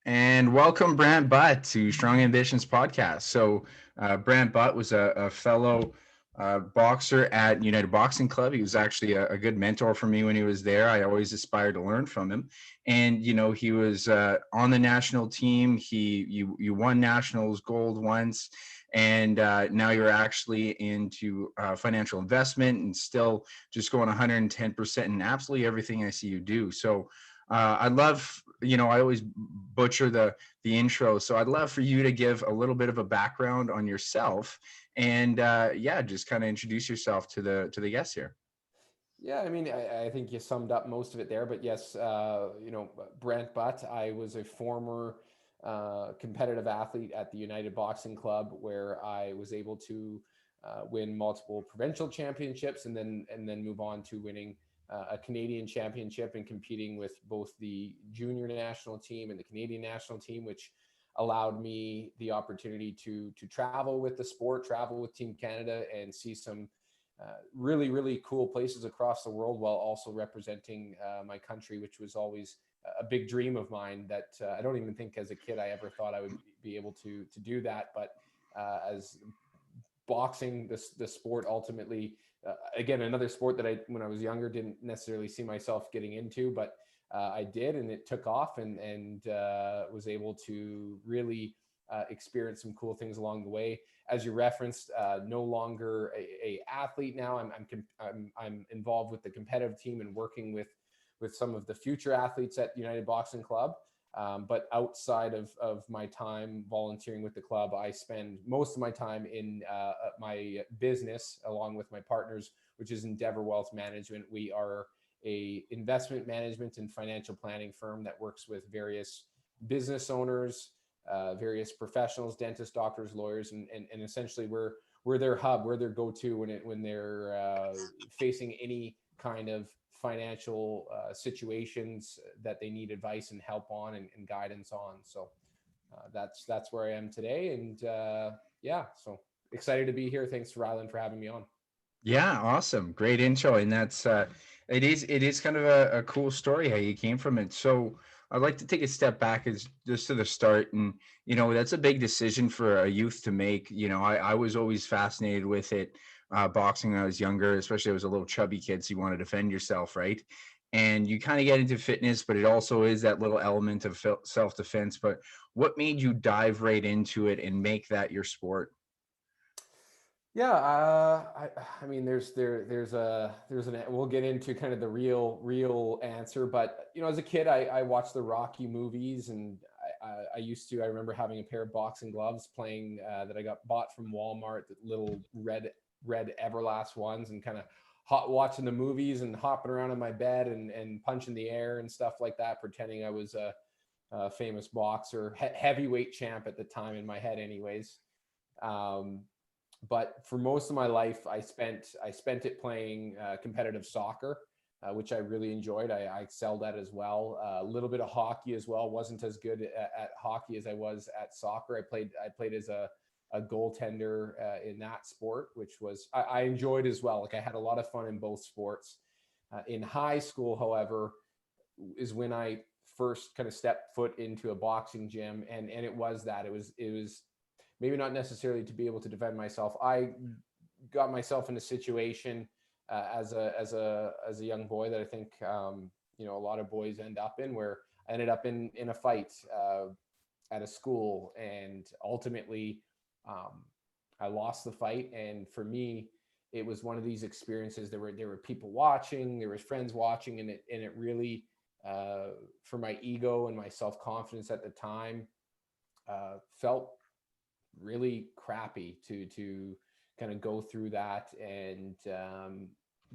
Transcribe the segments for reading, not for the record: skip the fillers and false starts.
And welcome, Brandt Butt, to Strong Ambitions podcast. Brandt Butt was a fellow boxer at United Boxing Club. He was actually a good mentor for me when he was there. I always aspired to learn from him. And he was on the national team. You won nationals gold once, and now you're actually into financial investment and still just going 110% in absolutely everything I see you do. I love, I always butcher the intro. So I'd love for you to give a little bit of a background on yourself and just kind of introduce yourself to the guests here. Yeah, I mean, I think you summed up most of it there. But yes, Brandt Butt, I was a former competitive athlete at the United Boxing Club, where I was able to win multiple provincial championships, and then move on to winning a Canadian championship and competing with both the junior national team and the Canadian national team, which allowed me the opportunity to travel with the sport, travel with Team Canada, and see some really, really cool places across the world while also representing my country, which was always a big dream of mine that I don't even think as a kid I ever thought I would be able to do that. But as boxing, the sport ultimately, again, another sport that when I was younger, didn't necessarily see myself getting into, but I did, and it took off, and was able to really experience some cool things along the way. As you referenced, no longer a athlete now. I'm involved with the competitive team and working with some of the future athletes at United Boxing Club. But outside of my time volunteering with the club, I spend most of my time in my business along with my partners, which is Endeavour Wealth Management. We are a investment management and financial planning firm that works with various business owners, various professionals, dentists, doctors, lawyers, and essentially we're their hub, we're their go-to when they're facing any kind of financial situations that they need advice and help on, and guidance on. So that's where I am today, and so excited to be here. Thanks to Rylan for having me on. Yeah, awesome. Great intro. And it is kind of a cool story how you came from it. So I'd like to take a step back as just to the start. And, that's a big decision for a youth to make. I was always fascinated with it, boxing when I was younger, especially I was a little chubby kid. So you want to defend yourself, right? And you kind of get into fitness, but it also is that little element of self-defense. But what made you dive right into it and make that your sport? Yeah, I mean, there's an we'll get into kind of the real answer, but as a kid, I watched the Rocky movies, and I used to. I remember having a pair of boxing gloves playing that I got bought from Walmart, the little red Everlast ones, and kind of hot watching the movies and hopping around in my bed and punching the air and stuff like that, pretending I was a famous boxer, heavyweight champ at the time in my head, anyways. Um, but for most of my life, I spent it playing competitive soccer, which I really enjoyed. I excelled at as well. A little bit of hockey as well. Wasn't as good at hockey as I was at soccer. I played as a goaltender in that sport, which was I enjoyed as well. Like, I had a lot of fun in both sports. In high school, however, is when I first kind of stepped foot into a boxing gym, and it was maybe not necessarily to be able to defend myself. I got myself in a situation as a young boy that I think a lot of boys end up in, where I ended up in a fight at a school, and ultimately um, I lost the fight. And for me, it was one of these experiences. There were people watching, there was friends watching, and it really for my ego and my self confidence at the time felt really crappy to kind of go through that. And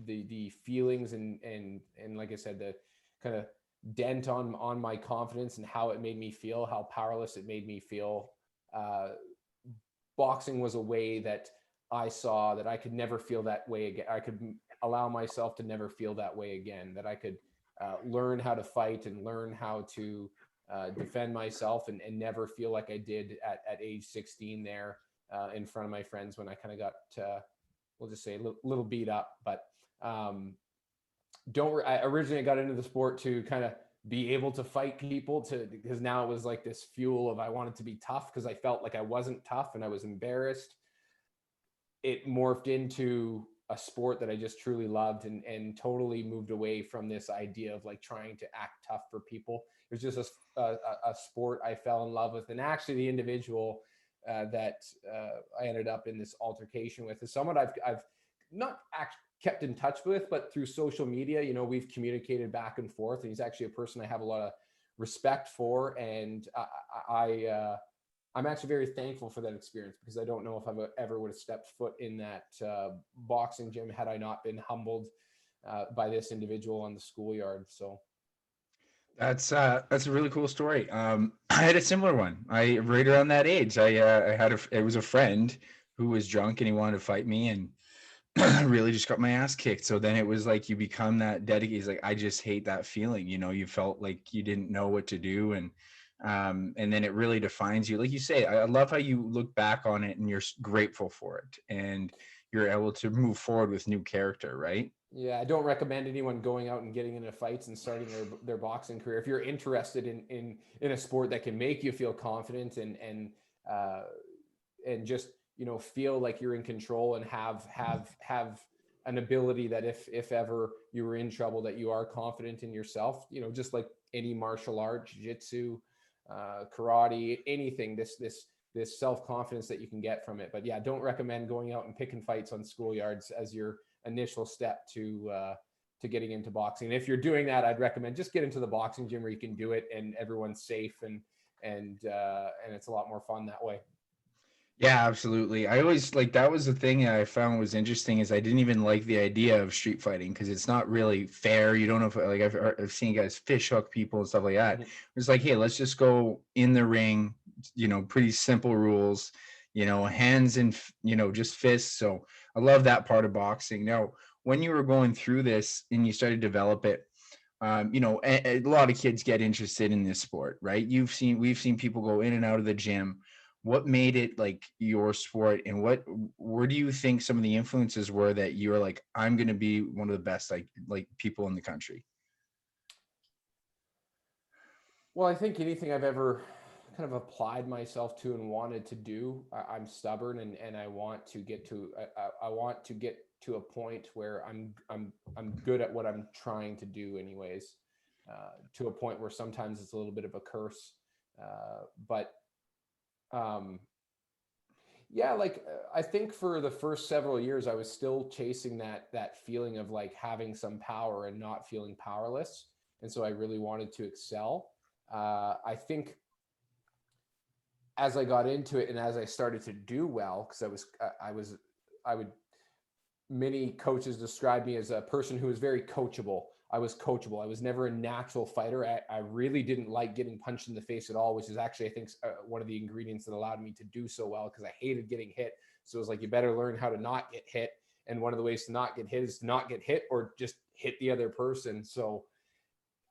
the feelings and like I said, the kind of dent on my confidence and how it made me feel, how powerless it made me feel. uh, Boxing was a way that I saw that I could never feel that way again. I could allow myself to never feel that way again, that I could learn how to fight and learn how to defend myself, and never feel like I did at age 16 there in front of my friends, when I kind of got, we'll just say, little beat up. But don't. I originally got into the sport to kind of be able to fight people, because now it was like this fuel of I wanted to be tough because I felt like I wasn't tough and I was embarrassed. It morphed into a sport that I just truly loved, and totally moved away from this idea of like trying to act tough for people. It was just a sport I fell in love with. And actually the individual that I ended up in this altercation with is someone I've not kept in touch with, but through social media, you know, we've communicated back and forth, and he's actually a person I have a lot of respect for. And I'm actually very thankful for that experience, because I don't know if I ever would have stepped foot in that boxing gym had I not been humbled by this individual on the schoolyard. So That's a really cool story. I had a similar one. I right around that age. I had it was a friend who was drunk and he wanted to fight me, and really just got my ass kicked. So then it was like you become that dedicated. It's like, I just hate that feeling. You know, you felt like you didn't know what to do, and then it really defines you. Like you say, I love how you look back on it and you're grateful for it, and you're able to move forward with new character, right? yeah, I don't recommend anyone going out and getting into fights and starting their boxing career. If you're interested in a sport that can make you feel confident uh, and just, you know, feel like you're in control and have an ability that if ever you were in trouble, that you are confident in yourself, you know, just like any martial art, jiu-jitsu, karate, anything, this self-confidence that you can get from it. But yeah, don't recommend going out and picking fights on schoolyards as your initial step to getting into boxing. And if you're doing that, I'd recommend just get into the boxing gym where you can do it and everyone's safe, and it's a lot more fun that way. Yeah, absolutely. I always like that was the thing that I found was interesting is I didn't even like the idea of street fighting because it's not really fair. You don't know if like I've seen guys fish hook people and stuff like that. Mhm. It's like, hey, let's just go in the ring, pretty simple rules, hands and just fists. So I love that part of boxing. Now, when you were going through this and you started to develop it, a lot of kids get interested in this sport, right? We've seen people go in and out of the gym. What made it like your sport, and where do you think some of the influences were that you were like, I'm going to be one of the best like people in the country? Well, I think anything I've ever kind of applied myself to and wanted to do, I'm stubborn, and I want to get to I want to get to a point where I'm good at what I'm trying to do anyways, to a point where sometimes it's a little bit of a curse, but um, yeah, like I think for the first several years I was still chasing that feeling of like having some power and not feeling powerless, and so I really wanted to excel. I think as I got into it and as I started to do well, because I would, many coaches describe me as a person who was very coachable. I was coachable. I was never a natural fighter. I really didn't like getting punched in the face at all, which is actually, I think, one of the ingredients that allowed me to do so well, because I hated getting hit. So it was like, you better learn how to not get hit. And one of the ways to not get hit is to not get hit or just hit the other person. So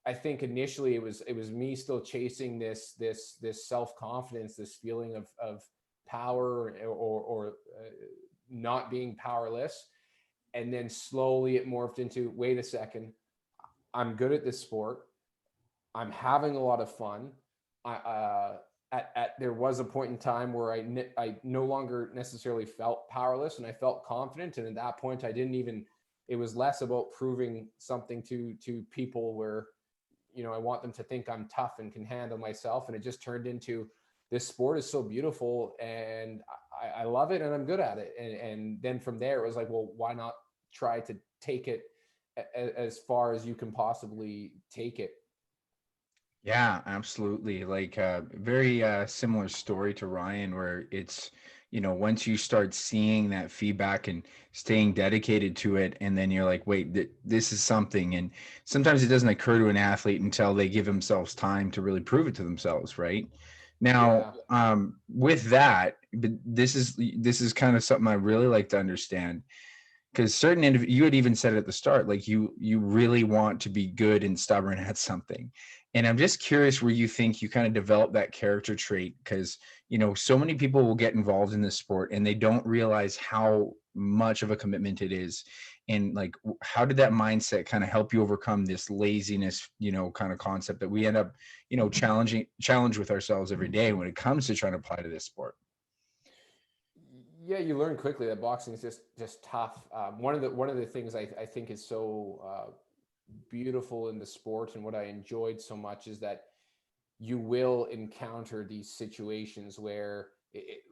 I think initially it was me still chasing this self-confidence, this feeling of power, or not being powerless. And then slowly it morphed into, wait a second, I'm good at this sport. I'm having a lot of fun. There was a point in time where I no longer necessarily felt powerless, and I felt confident. And at that point, it was less about proving something to people where, I want them to think I'm tough and can handle myself. And it just turned into, this sport is so beautiful and I love it and I'm good at it. And then from there, it was like, well, why not try to take it as far as you can possibly take it? Yeah, absolutely. Like very similar story to Ryan, where it's, once you start seeing that feedback and staying dedicated to it, and then you're like, wait, this is something. And sometimes it doesn't occur to an athlete until they give themselves time to really prove it to themselves, right? Now, Yeah. with that, but this is kind of something I really like to understand, because you had even said at the start, like you really want to be good and stubborn at something. And I'm just curious where you think you kind of develop that character trait, because so many people will get involved in this sport and they don't realize how much of a commitment it is. and like how did that mindset kind of help you overcome this laziness, kind of concept that we end up, challenge with ourselves every day when it comes to trying to apply to this sport? Yeah, you learn quickly that boxing is just tough. One of the things I think is so beautiful in the sport, and what I enjoyed so much, is that you will encounter these situations where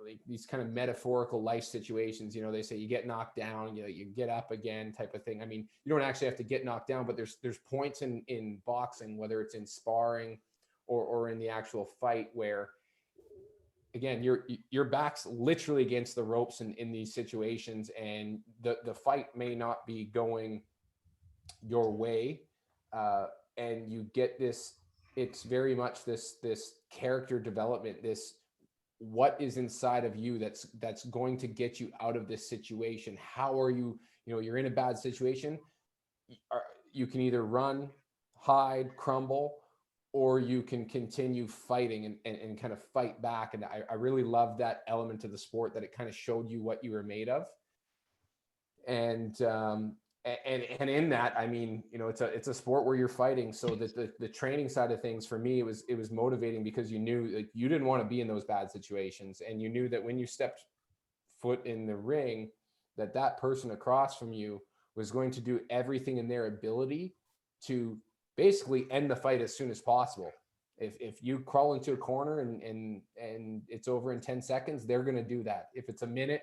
like these kind of metaphorical life situations. They say you get knocked down, you get up again, type of thing. I mean, you don't actually have to get knocked down, but there's points in boxing, whether it's in sparring or in the actual fight, where again your back's literally against the ropes in these situations, and the fight may not be going your way, uh, and you get this. It's very much this character development, this what is inside of you that's going to get you out of this situation. How are you? You're in a bad situation. You can either run, hide, crumble, or you can continue fighting and kind of fight back. And I really love that element of the sport, that it kind of showed you what you were made of. And in that, I mean, it's a sport where you're fighting. So the training side of things, for me, it was motivating, because you knew, like, you didn't want to be in those bad situations, and you knew that when you stepped foot in the ring, that person across from you was going to do everything in their ability to basically end the fight as soon as possible. If you crawl into a corner and it's over in 10 seconds, they're going to do that. If it's a minute,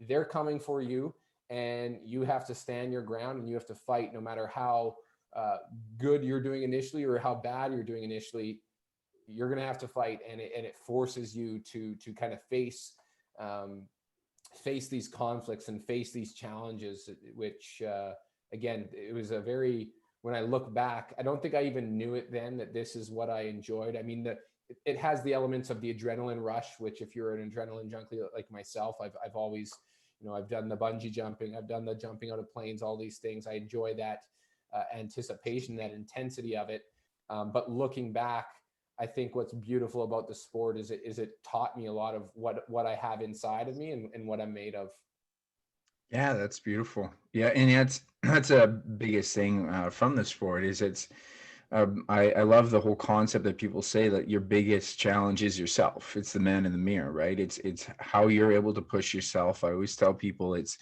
they're coming for you, and you have to stand your ground, and you have to fight, no matter how good you're doing initially or how bad you're doing initially. You're going to have to fight, and it forces you to kind of face these conflicts and face these challenges, which again, it was a very, when I look back, I don't think I even knew it then, that this is what I enjoyed. I mean, it has the elements of the adrenaline rush, which, if you're an adrenaline junkie like myself, I've always, I've done the bungee jumping, I've done the jumping out of planes, all these things. I enjoy that anticipation, that intensity of it. But looking back, I think what's beautiful about the sport is it taught me a lot of what I have inside of me, and what I'm made of. Yeah, that's beautiful. Yeah, and that's a biggest thing from the sport is I love the whole concept that people say that your biggest challenge is yourself. It's the man in the mirror, right? It's how you're able to push yourself. I always tell people it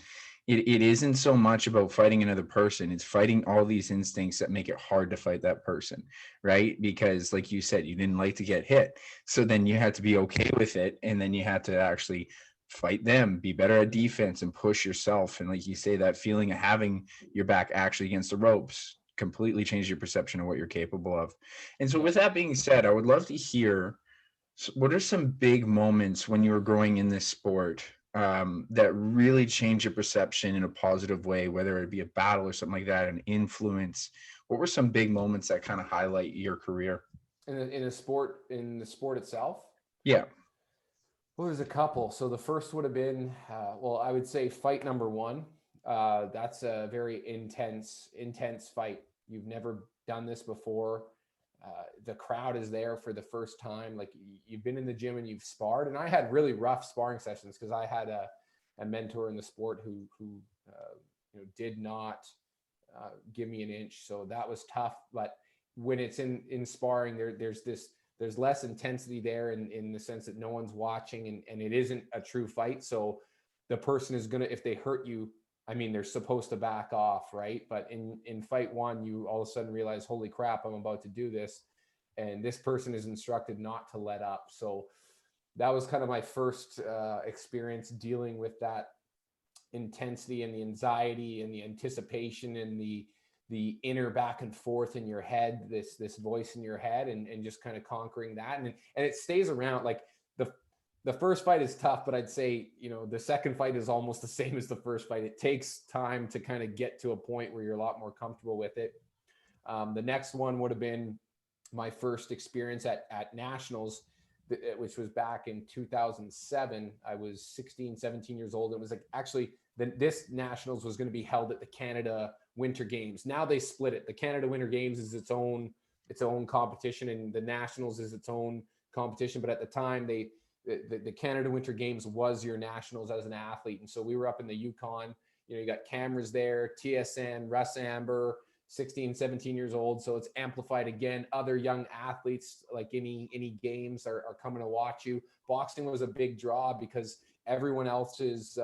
isn't so much about fighting another person. It's fighting all these instincts that make it hard to fight that person, right? Because like you said, you didn't like to get hit. So then you had to be okay with it. And then you had to actually fight them, be better at defense, and push yourself. And like you say, that feeling of having your back actually against the ropes completely changes your perception of what you're capable of. And so Yeah. with that being said, I would love to hear, what are some big moments when you were growing in this sport that really changed your perception in a positive way, whether it be a battle or something like that, an influence? What were some big moments that kind of highlight your career? In the sport itself? Yeah. Well, there's a couple. So the first would have been, well, I would say fight number one. That's a very intense fight. You've never done this before. The crowd is there for the first time. Like, you've been in the gym and you've sparred. And I had really rough sparring sessions, because I had a mentor in the sport who did not give me an inch. So that was tough. But when it's in sparring, there's less intensity there, in the sense that no one's watching, and it isn't a true fight. So the person is gonna, if they hurt you, I mean, they're supposed to back off, right? But in fight one, you all of a sudden realize, holy crap, I'm about to do this, and this person is instructed not to let up. So that was kind of my first experience dealing with that intensity, and the anxiety, and the anticipation, and the inner back and forth in your head, this voice in your head, and just kind of conquering that. And it stays around. Like, the first fight is tough, but I'd say, the second fight is almost the same as the first fight. It takes time to kind of get to a point where you're a lot more comfortable with it. The next one would have been my first experience at nationals, which was back in 2007. I was 16, 17 years old. It was like, actually, this nationals was going to be held at the Canada Winter Games. Now they split it. The Canada Winter Games is its own competition, and the nationals is its own competition. But at the time, the Canada Winter Games was your nationals as an athlete. And so we were up in the Yukon you know, you got cameras there, TSN, Russ Amber, 16, 17 years old. So it's amplified again. Other young athletes, like any games are coming to watch you. Boxing was a big draw because everyone else's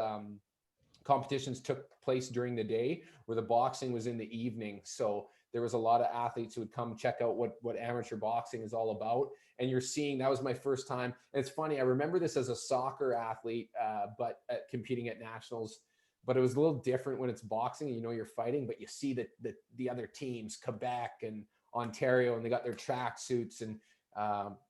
competitions took place during the day, where the boxing was in the evening. So there was a lot of athletes who would come check out what amateur boxing is all about. And you're seeing, that was my first time. And it's funny, I remember this as a soccer athlete, but competing at nationals. But it was a little different when it's boxing. You know, you're fighting, but you see the other teams, Quebec and Ontario, and they got their track suits, and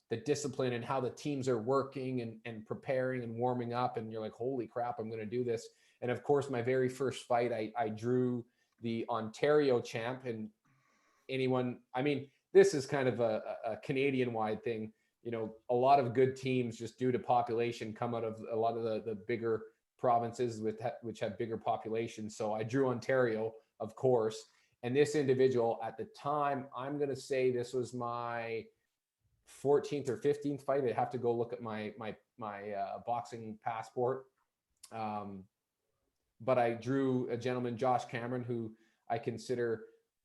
the discipline and how the teams are working and preparing and warming up. And you're like, holy crap, I'm going to do this. And of course, my very first fight, I drew the Ontario champ. And anyone, I mean, this is kind of a Canadian wide thing. You know, a lot of good teams, just due to population, come out of a lot of the bigger provinces which have bigger populations. So I drew Ontario, of course. And this individual at the time, I'm going to say this was my 14th or 15th fight. I'd have to go look at my boxing passport. But I drew a gentleman, Josh Cameron, who I consider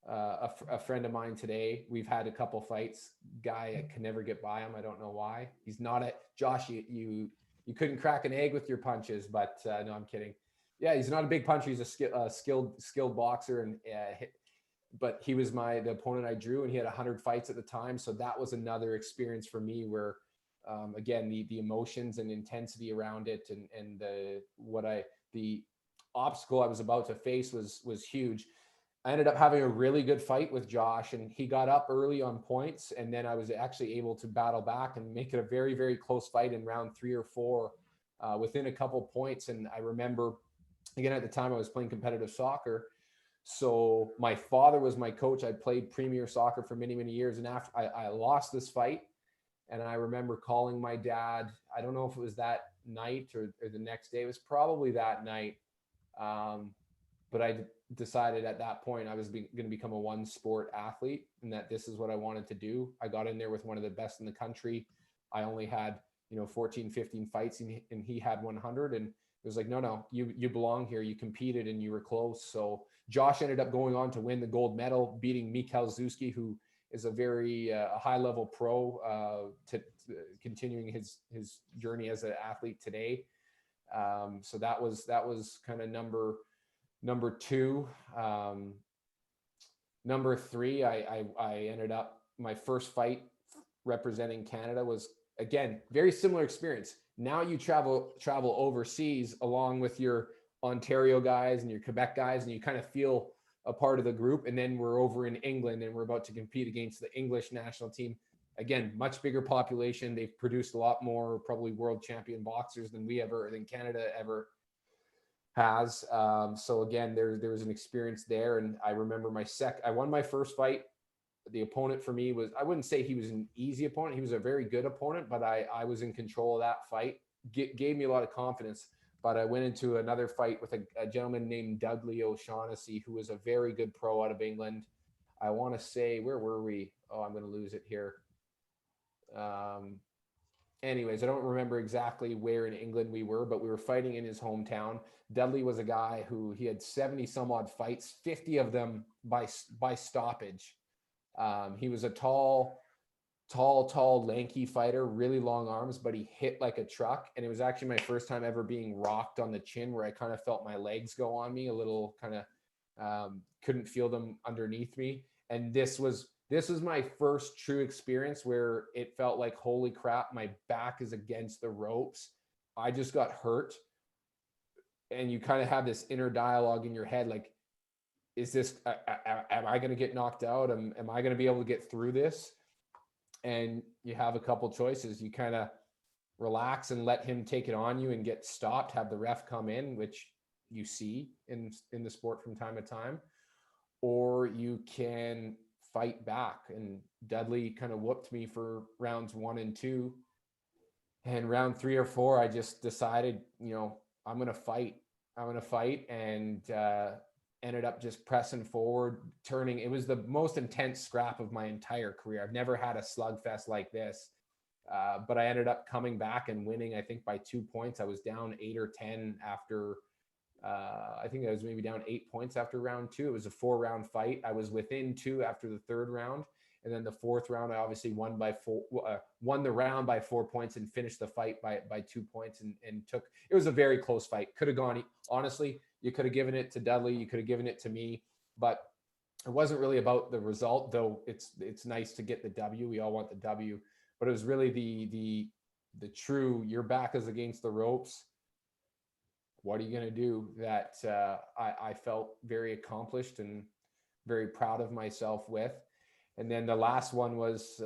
a friend of mine today. We've had a couple fights. Guy, I can never get by him. I don't know why. He's not a Josh. You couldn't crack an egg with your punches, but no, I'm kidding. Yeah, he's not a big puncher. He's a skilled boxer, and but he was the opponent I drew, and he had 100 fights at the time. So that was another experience for me where, again, the emotions and intensity around it, and the obstacle I was about to face was huge. I ended up having a really good fight with Josh, and he got up early on points, and then I was actually able to battle back and make it a very, very close fight in round 3 or 4, within a couple points. And I remember, again, at the time I was playing competitive soccer, so my father was my coach. I played premier soccer for many, many years, and after I lost this fight, and I remember calling my dad. I don't know if it was that night or the next day. It was probably that night. But I decided at that point I was going to become a one sport athlete, and that this is what I wanted to do. I got in there with one of the best in the country. I only had, 14, 15 fights, and he had 100. And it was like, no, you belong here. You competed and you were close. So Josh ended up going on to win the gold medal, beating Mikhail Zuski, who is a very high level pro, to continuing his journey as an athlete today. So that was kind of number 2. Number 3, I ended up, my first fight representing Canada was, again, very similar experience. Now you travel overseas along with your Ontario guys and your Quebec guys, and you kind of feel a part of the group. And then we're over in England, and we're about to compete against the English national team. Again, much bigger population. They've produced a lot more probably world champion boxers than Canada ever has. So again, there was an experience there. And I remember I won my first fight. The opponent for me was, I wouldn't say he was an easy opponent. He was a very good opponent, but I was in control of that fight. Gave me a lot of confidence. But I went into another fight with a gentleman named Dudley O'Shaughnessy, who was a very good pro out of England. I want to say, where were we? Oh, I'm going to lose it here. Anyways, I don't remember exactly where in England we were, but we were fighting in his hometown. Dudley was a guy who he had 70 some odd fights, 50 of them by stoppage. He was a tall, lanky fighter, really long arms, but he hit like a truck. And it was actually my first time ever being rocked on the chin, where I kind of felt my legs go on me a little, kind of couldn't feel them underneath me. And this was my first true experience where it felt like, holy crap, my back is against the ropes. I just got hurt. And you kind of have this inner dialogue in your head, like, is this, am I going to get knocked out? Am I going to be able to get through this? And you have a couple choices. You kind of relax and let him take it on you and get stopped, have the ref come in, which you see in the sport from time to time, or you can fight back. And Dudley kind of whooped me for rounds 1 and 2. And round 3 or 4, I just decided, I'm going to fight, and ended up just pressing forward, turning. It was the most intense scrap of my entire career. I've never had a slugfest like this, but I ended up coming back and winning, I think by 2 points. I was down 8 or 10 after I think I was maybe down 8 points after round 2. It was a 4-round fight. I was within 2 after the 3rd round. And then the 4th round, I obviously won the round by 4 points and finished the fight by 2 points and it was a very close fight. Could have gone, honestly, you could have given it to Dudley. You could have given it to me, but it wasn't really about the result, though it's nice to get the W. We all want the W, but it was really the true, your back is against the ropes. What are you going to do? That I felt very accomplished and very proud of myself with. And then the last one was,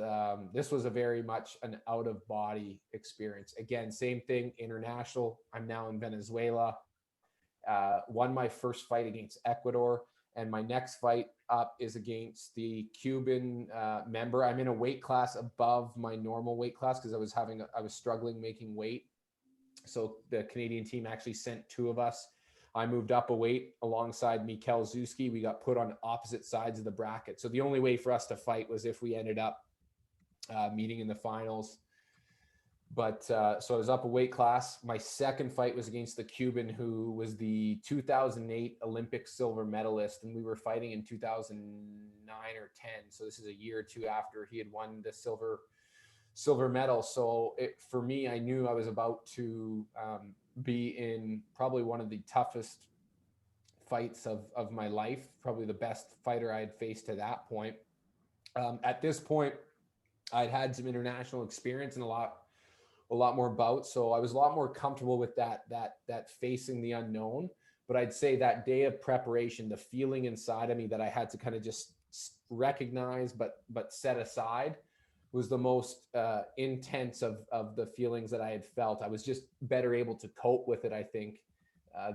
this was a very much an out of body experience. Again, same thing, international. I'm now in Venezuela. Won my first fight against Ecuador. And my next fight up is against the Cuban member. I'm in a weight class above my normal weight class because I was struggling making weight. So the Canadian team actually sent 2 of us. I moved up a weight alongside Mikkel Zuski. We got put on opposite sides of the bracket. So the only way for us to fight was if we ended up meeting in the finals. But so I was up a weight class. My second fight was against the Cuban, who was the 2008 Olympic silver medalist. And we were fighting in 2009 or 10. So this is a year or 2 after he had won the silver medal. So for me, I knew I was about to be in probably one of the toughest fights of my life, probably the best fighter I had faced to that point. At this point, I'd had some international experience and a lot more bouts, so I was a lot more comfortable with that facing the unknown. But I'd say that day of preparation, the feeling inside of me that I had to kind of just recognize but set aside was the most intense of the feelings that I had felt. I was just better able to cope with it, I think,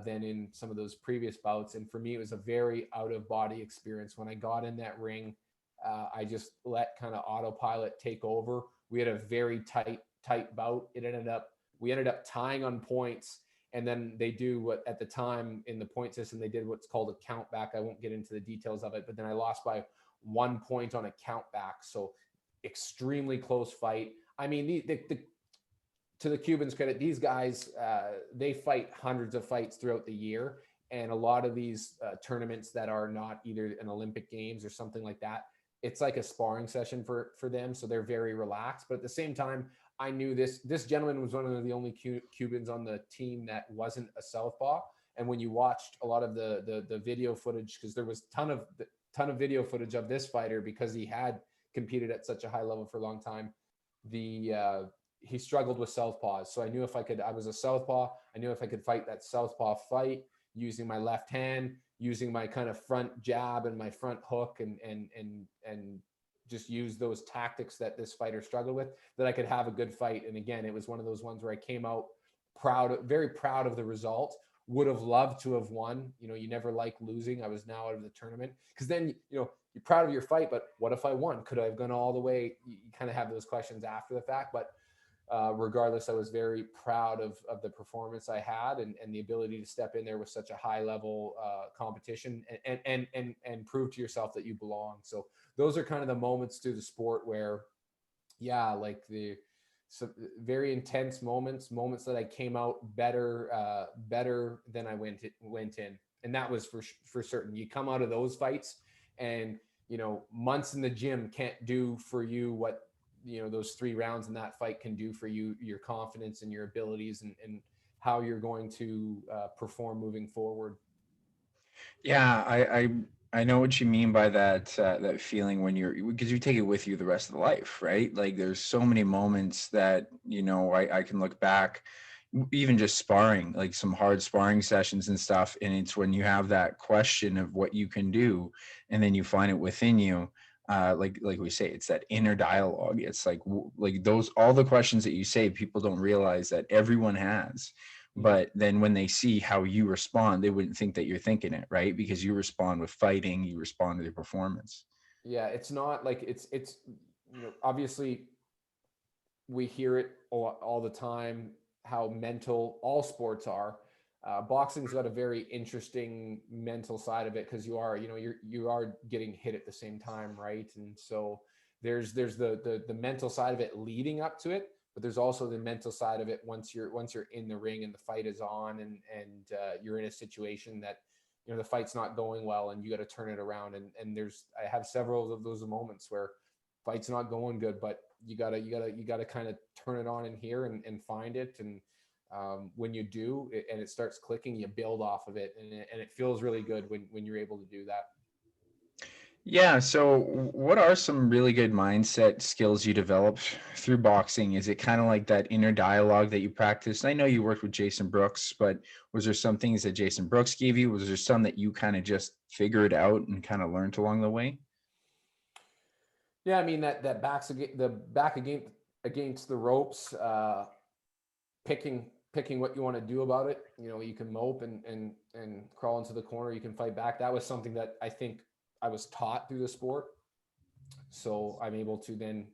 than in some of those previous bouts. And for me, it was a very out of body experience. When I got in that ring, I just let kind of autopilot take over. We had a very tight bout. We ended up tying on points. And then they do what at the time in the point system, they did what's called a count back. I won't get into the details of it, but then I lost by 1 point on a count back. So extremely close fight. I mean, to the Cubans' credit, these guys, they fight hundreds of fights throughout the year. And a lot of these tournaments that are not either an Olympic Games or something like that, it's like a sparring session for them. So they're very relaxed. But at the same time, I knew this gentleman was one of the only Cubans on the team that wasn't a southpaw. And when you watched a lot of the video footage, because there was ton of video footage of this fighter because he had competed at such a high level for a long time, he struggled with southpaws. So I knew I was a southpaw. I knew if I could fight that southpaw fight using my left hand, using my kind of front jab and my front hook and just use those tactics that this fighter struggled with, that I could have a good fight. And again, it was one of those ones where I came out very proud of the result. Would have loved to have won. You never like losing. I was now out of the tournament because then, you're proud of your fight, but what if I won? Could I have gone all the way? You kind of have those questions after the fact, but regardless, I was very proud of the performance I had and the ability to step in there with such a high level competition and prove to yourself that you belong. So those are kind of the moments through the sport where, like some very intense moments that I came out better than I went in. And that was for certain. You come out of those fights and, months in the gym can't do for you what, those 3 rounds in that fight can do for you, your confidence and your abilities and how you're going to perform moving forward. Yeah, I know what you mean by that feeling when because you take it with you the rest of the life, right? Like there's so many moments that I can look back, even just sparring, like some hard sparring sessions and stuff, and it's when you have that question of what you can do, and then you find it within you. Like we say, it's that inner dialogue. It's like those all the questions that you say, people don't realize that everyone has. But then when they see how you respond, they wouldn't think that you're thinking it, right? Because you respond with fighting, you respond to your performance. Yeah, it's not like it's obviously we hear it all the time how mental all sports are. Boxing's got a very interesting mental side of it because you are getting hit at the same time, right? And so there's the mental side of it leading up to it, but there's also the mental side of it once you're in the ring and the fight is on, and you're in a situation that, you know, the fight's not going well and you got to turn it around. And I have several of those moments where fight's not going good, but you gotta kind of turn it on in here and find it. And when you do, and it starts clicking, you build off of it, and it feels really good when you're able to do that. Yeah. So, what are some really good mindset skills you developed through boxing? Is it kind of like that inner dialogue that you practiced? I know you worked with Jason Brooks, but was there some things that Jason Brooks gave you? Was there some that you kind of just figured out and kind of learned along the way? Yeah, I mean that back against the ropes, picking what you want to do about it. You know, you can mope and crawl into the corner. You can fight back. That was something that I think I was taught through the sport. So I'm able to then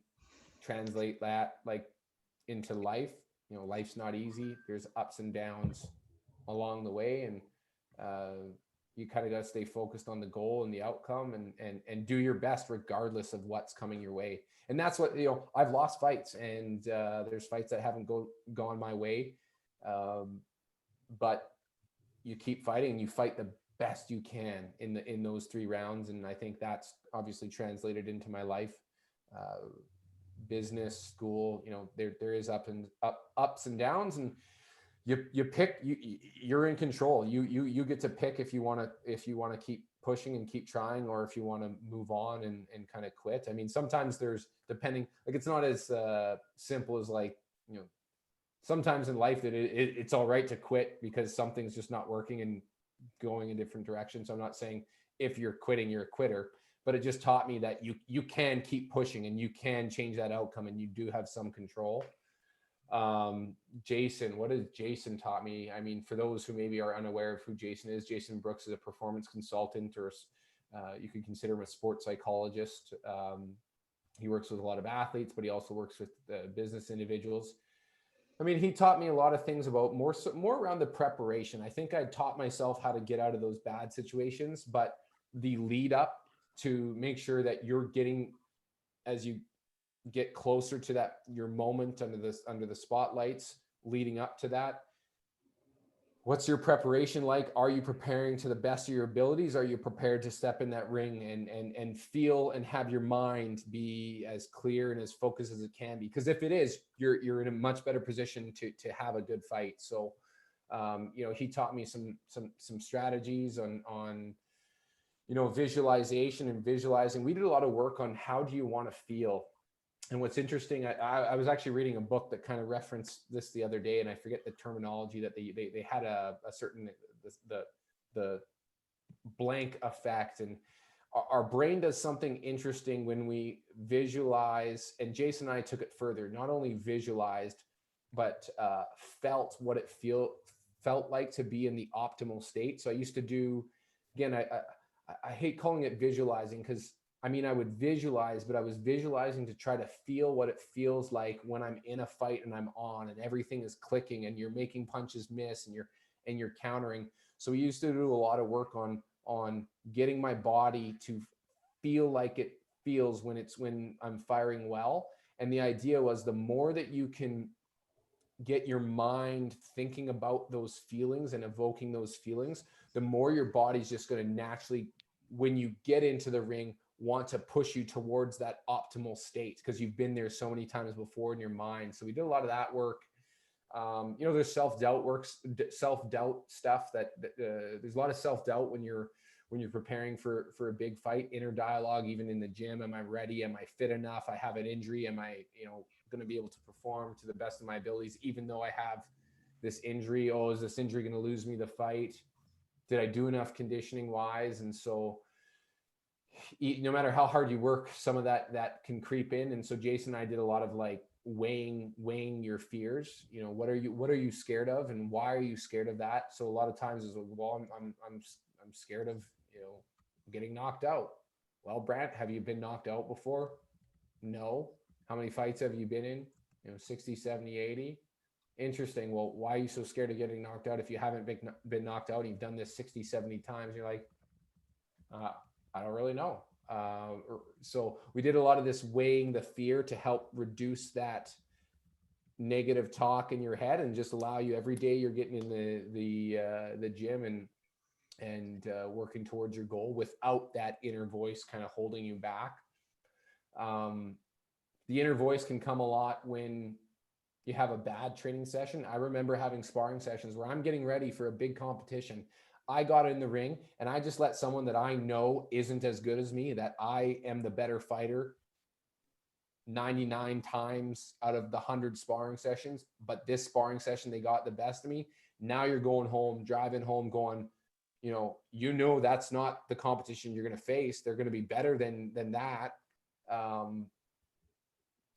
translate that like into life. You know, life's not easy. There's ups and downs along the way, and you kind of got to stay focused on the goal and the outcome, and do your best regardless of what's coming your way. And that's what, you know, I've lost fights, and there's fights that haven't gone my way, but you keep fighting and you fight the best you can in those 3 rounds. And I think that's obviously translated into my life, business, school. You know, there is ups and downs, and you pick, you're in control. You get to pick if you want to keep pushing and keep trying, or if you want to move on and kind of quit. I mean, sometimes there's, depending, like, it's not as simple as, like, you know, sometimes in life that it's all right to quit because something's just not working and going in different directions. So I'm not saying if you're quitting, you're a quitter, but it just taught me that you can keep pushing and you can change that outcome, and you do have some control. Jason, what has Jason taught me? I mean, for those who maybe are unaware of who Jason is, Jason Brooks is a performance consultant, or you could consider him a sports psychologist. He works with a lot of athletes, but he also works with business individuals. I mean, he taught me a lot of things about more around the preparation. I think I taught myself how to get out of those bad situations, but the lead up to make sure that you're getting, as you get closer to that, your moment under the spotlights leading up to that, what's your preparation like? Are you preparing to the best of your abilities? Are you prepared to step in that ring and feel and have your mind be as clear and as focused as it can be? Because if it is, you're in a much better position to have a good fight. So you know, he taught me some strategies on you know, visualization and visualizing. We did a lot of work on how do you want to feel. And what's interesting, I was actually reading a book that kind of referenced this the other day, and I forget the terminology that they had a certain, the blank effect. And our brain does something interesting when we visualize. And Jason and I took it further, not only visualized, but felt what it felt like to be in the optimal state. So I used to do, again, I hate calling it visualizing, because I mean, I would visualize, but I was visualizing to try to feel what it feels like when I'm in a fight and I'm on and everything is clicking and you're making punches miss and you're countering. So we used to do a lot of work on getting my body to feel like it feels when I'm firing well. And the idea was, the more that you can get your mind thinking about those feelings and evoking those feelings, the more your body's just going to naturally, when you get into the ring, want to push you towards that optimal state, because you've been there so many times before in your mind. So we did a lot of that work. You know, there's self-doubt stuff that there's a lot of self-doubt when you're preparing for a big fight. Inner dialogue, even in the gym. Am I ready? Am I fit enough? I have an injury. Am I, you know, going to be able to perform to the best of my abilities, even though I have this injury? Oh, is this injury going to lose me the fight? Did I do enough conditioning wise? And so no matter how hard you work, some of that can creep in. And so Jason and I did a lot of like weighing your fears. You know, what are you scared of, and why are you scared of that? So a lot of times is, well, I'm scared of, you know, getting knocked out. Well, Brandt, have you been knocked out before? No. How many fights have you been in? You know, 60, 70, 80. Interesting. Well, why are you so scared of getting knocked out if you haven't been knocked out? You've done this 60, 70 times. You're like, I don't really know. So we did a lot of this weighing the fear to help reduce that negative talk in your head, and just allow you every day you're getting in the gym and working towards your goal without that inner voice kind of holding you back. The inner voice can come a lot when you have a bad training session. I remember having sparring sessions where I'm getting ready for a big competition. I got in the ring and I just let someone that I know isn't as good as me, that I am the better fighter 99 times out of the 100 sparring sessions, but this sparring session, they got the best of me. Now you're going home, driving home, going, that's not the competition you're going to face. They're going to be better than that.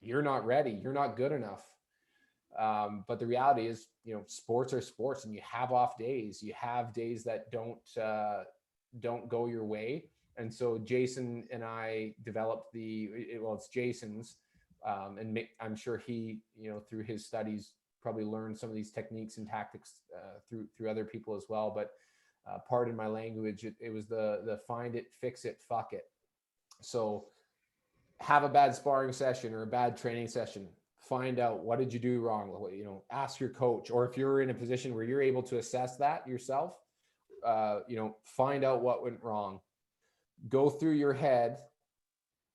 You're not ready. You're not good enough. But the reality is, sports are sports, and you have off days. You have days that don't go your way. And so Jason and I developed it's Jason's, and I'm sure he, through his studies, probably learned some of these techniques and tactics through other people as well. But pardon my language, it was the find it, fix it, fuck it. So have a bad sparring session or a bad training session. Find out, what did you do wrong? Ask your coach, or if you're in a position where you're able to assess that yourself, find out what went wrong. Go through your head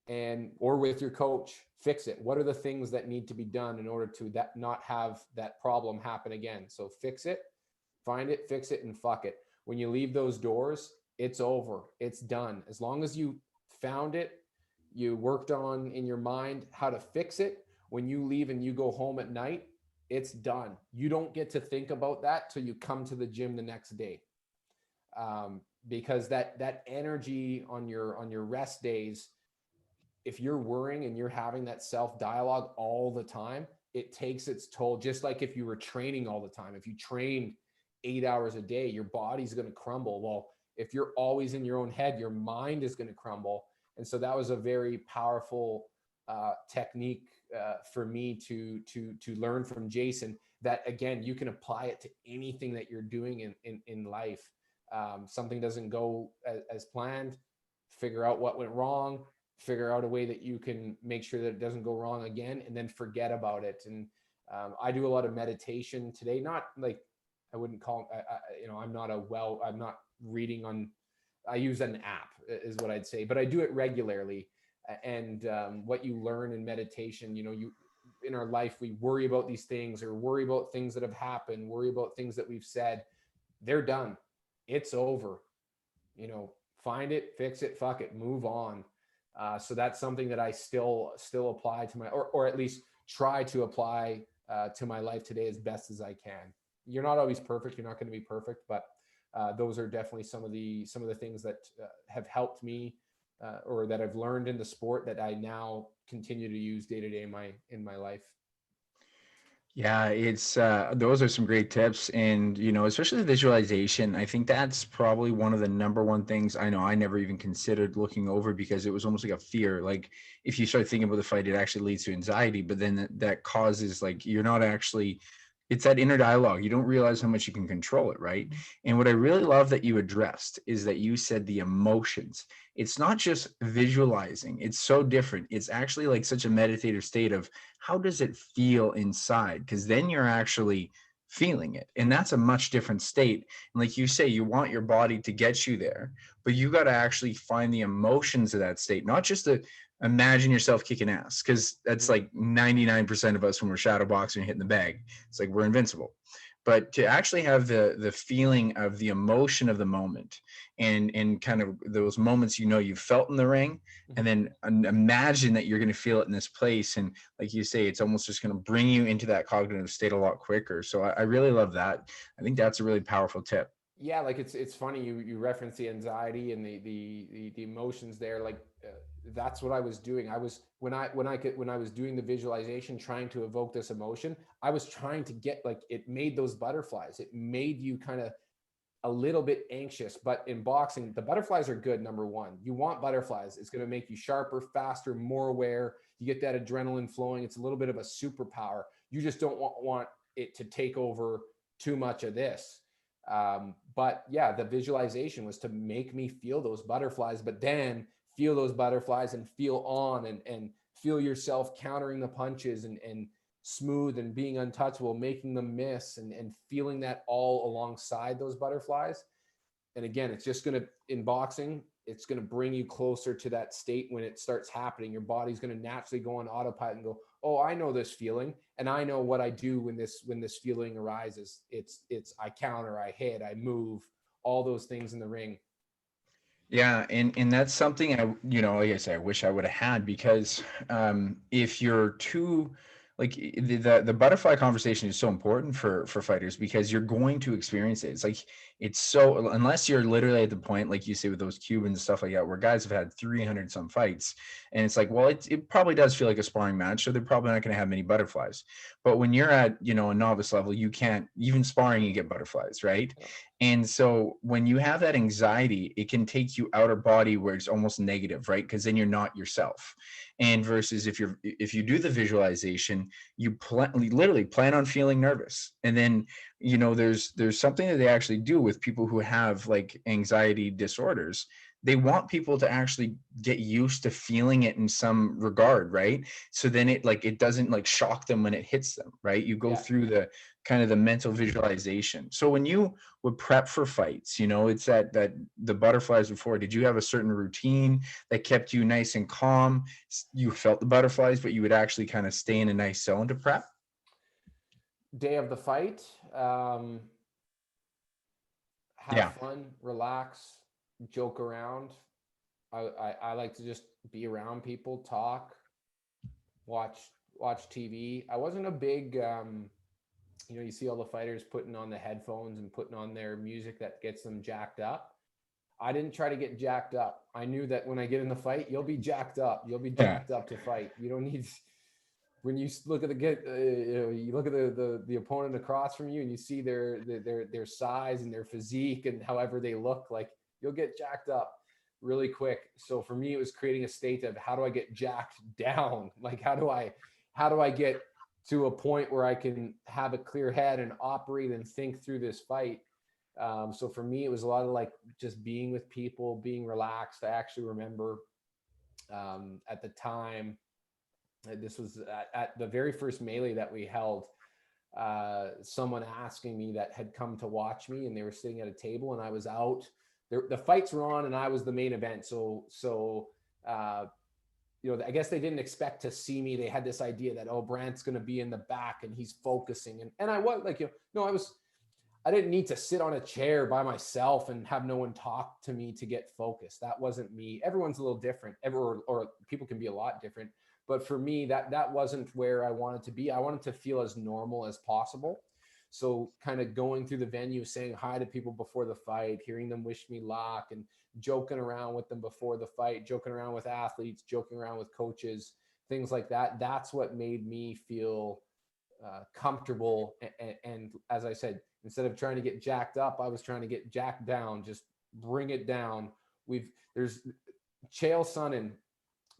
or with your coach, fix it. What are the things that need to be done in order to not have that problem happen again? So fix it, find it, fix it, and fuck it. When you leave those doors, it's over. It's done. As long as you found it, you worked on in your mind how to fix it. When you leave and you go home at night, it's done. You don't get to think about that till you come to the gym the next day. Because that energy on your rest days, if you're worrying and you're having that self-dialogue all the time, it takes its toll. Just like if you were training all the time, if you trained 8 hours a day, your body's going to crumble. Well, if you're always in your own head, your mind is going to crumble. And so that was a very powerful technique for me to learn from Jason, that again, you can apply it to anything that you're doing in life. Something doesn't go as planned, figure out what went wrong, figure out a way that you can make sure that it doesn't go wrong again, and then forget about it. And I do a lot of meditation today, not like, I wouldn't call, I'm not reading on, I use an app is what I'd say, but I do it regularly. And what you learn in meditation, in our life, we worry about these things, or worry about things that have happened, worry about things that we've said. They're done. It's over. Find it, fix it, fuck it, move on. So that's something that I still apply to or at least try to apply to my life today as best as I can. You're not always perfect. You're not going to be perfect, but those are definitely some of the things that have helped me, or that I've learned in the sport, that I now continue to use day to day in my life. Yeah, it's those are some great tips. And especially the visualization, I think that's probably one of the number one things. I know I never even considered looking over, because it was almost like a fear. Like, if you start thinking about the fight, it actually leads to anxiety, but then that causes, like, you're not actually, it's that inner dialogue. You don't realize how much you can control it, right? And what I really love that you addressed is that you said the emotions. It's not just visualizing. It's so different. It's actually like such a meditative state of, how does it feel inside? Because then you're actually feeling it. And that's a much different state. And like you say, you want your body to get you there, but you got to actually find the emotions of that state, not just to imagine yourself kicking ass, because that's like 99% of us when we're shadow boxing and hitting the bag. It's like we're invincible. But to actually have the feeling of the emotion of the moment, and kind of those moments you've felt in the ring, and then imagine that you're going to feel it in this place. And like you say, it's almost just going to bring you into that cognitive state a lot quicker. So I really love that. I think that's a really powerful tip. Yeah, like it's funny you reference the anxiety and the emotions there. Like that's what I was doing. I was when I was doing the visualization, trying to evoke this emotion, I was trying to get, like, it made those butterflies. It made you kind of a little bit anxious. But in boxing, the butterflies are good. Number one, you want butterflies. It's going to make you sharper, faster, more aware. You get that adrenaline flowing. It's a little bit of a superpower. You just don't want it to take over too much of this. But yeah, the visualization was to make me feel those butterflies, but then feel those butterflies and feel on and feel yourself countering the punches and smooth and being untouchable, making them miss, and feeling that all alongside those butterflies. And again, it's just going to, in boxing, it's going to bring you closer to that state when it starts happening. Your body's going to naturally go on autopilot and go, oh, I know this feeling, and I know what I do when this feeling arises. It's I counter, I hit, I move, all those things in the ring. Yeah, and that's something like I said, I wish I would have had, because if you're too, like, the butterfly conversation is so important for fighters, because you're going to experience it. It's like, it's so, unless you're literally at the point, like you say, with those Cubans and stuff like that, where guys have had 300 some fights, and it's like, well, it probably does feel like a sparring match, so they're probably not going to have many butterflies. But when you're at, a novice level, you can't even sparring, you get butterflies, right? Yeah. And so when you have that anxiety, it can take you out of body where it's almost negative, right? Because then you're not yourself. And versus if you do the visualization, you literally plan on feeling nervous. And then, there's something that they actually do with people who have like anxiety disorders. They want people to actually get used to feeling it in some regard, right? So then it doesn't like shock them when it hits them, right? You go Yeah. through the kind of the mental visualization. So when you would prep for fights, it's that the butterflies before, did you have a certain routine that kept you nice and calm? You felt the butterflies, but you would actually kind of stay in a nice zone to prep? Day of the fight, have Yeah. fun, relax, joke around. I like to just be around people, talk, watch watch TV. I wasn't a big you see all the fighters putting on the headphones and putting on their music that gets them jacked up. I didn't try to get jacked up. I knew that when I get in the fight, you'll be jacked up. You'll be Yeah. jacked up to fight. You don't need, when you look at you look at the opponent across from you and you see their size and their physique and however they look, like, you'll get jacked up really quick. So for me, it was creating a state of, how do I get jacked down? Like, how do I get to a point where I can have a clear head and operate and think through this fight? So for me, it was a lot of like just being with people, being relaxed. I actually remember at the time, this was at the very first melee that we held, someone asking me that had come to watch me, and they were sitting at a table and I was out. The fights were on and I was the main event. So I guess they didn't expect to see me. They had this idea that, oh, Brandt's going to be in the back and he's focusing. And I was like, I didn't need to sit on a chair by myself and have no one talk to me to get focused. That wasn't me. Everyone's a little different, or people can be a lot different. But for me, that wasn't where I wanted to be. I wanted to feel as normal as possible. So kind of going through the venue, saying hi to people before the fight, hearing them wish me luck, and joking around with them before the fight, joking around with athletes, joking around with coaches, things like that. That's what made me feel comfortable. And as I said, instead of trying to get jacked up, I was trying to get jacked down, just bring it down. There's Chael Sonnen,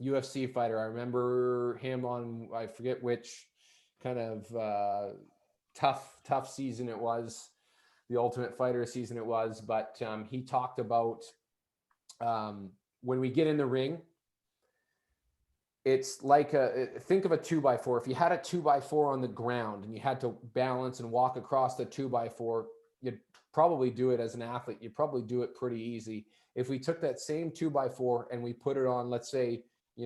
UFC fighter. I remember him on, I forget which kind of tough season it was, the Ultimate Fighter season it was, but he talked about when we get in the ring, it's like think of a 2x4. If you had a 2x4 on the ground and you had to balance and walk across the 2x4, you'd probably do it as an athlete. You'd probably do it pretty easy. If we took that same 2x4 and we put it on, let's say, two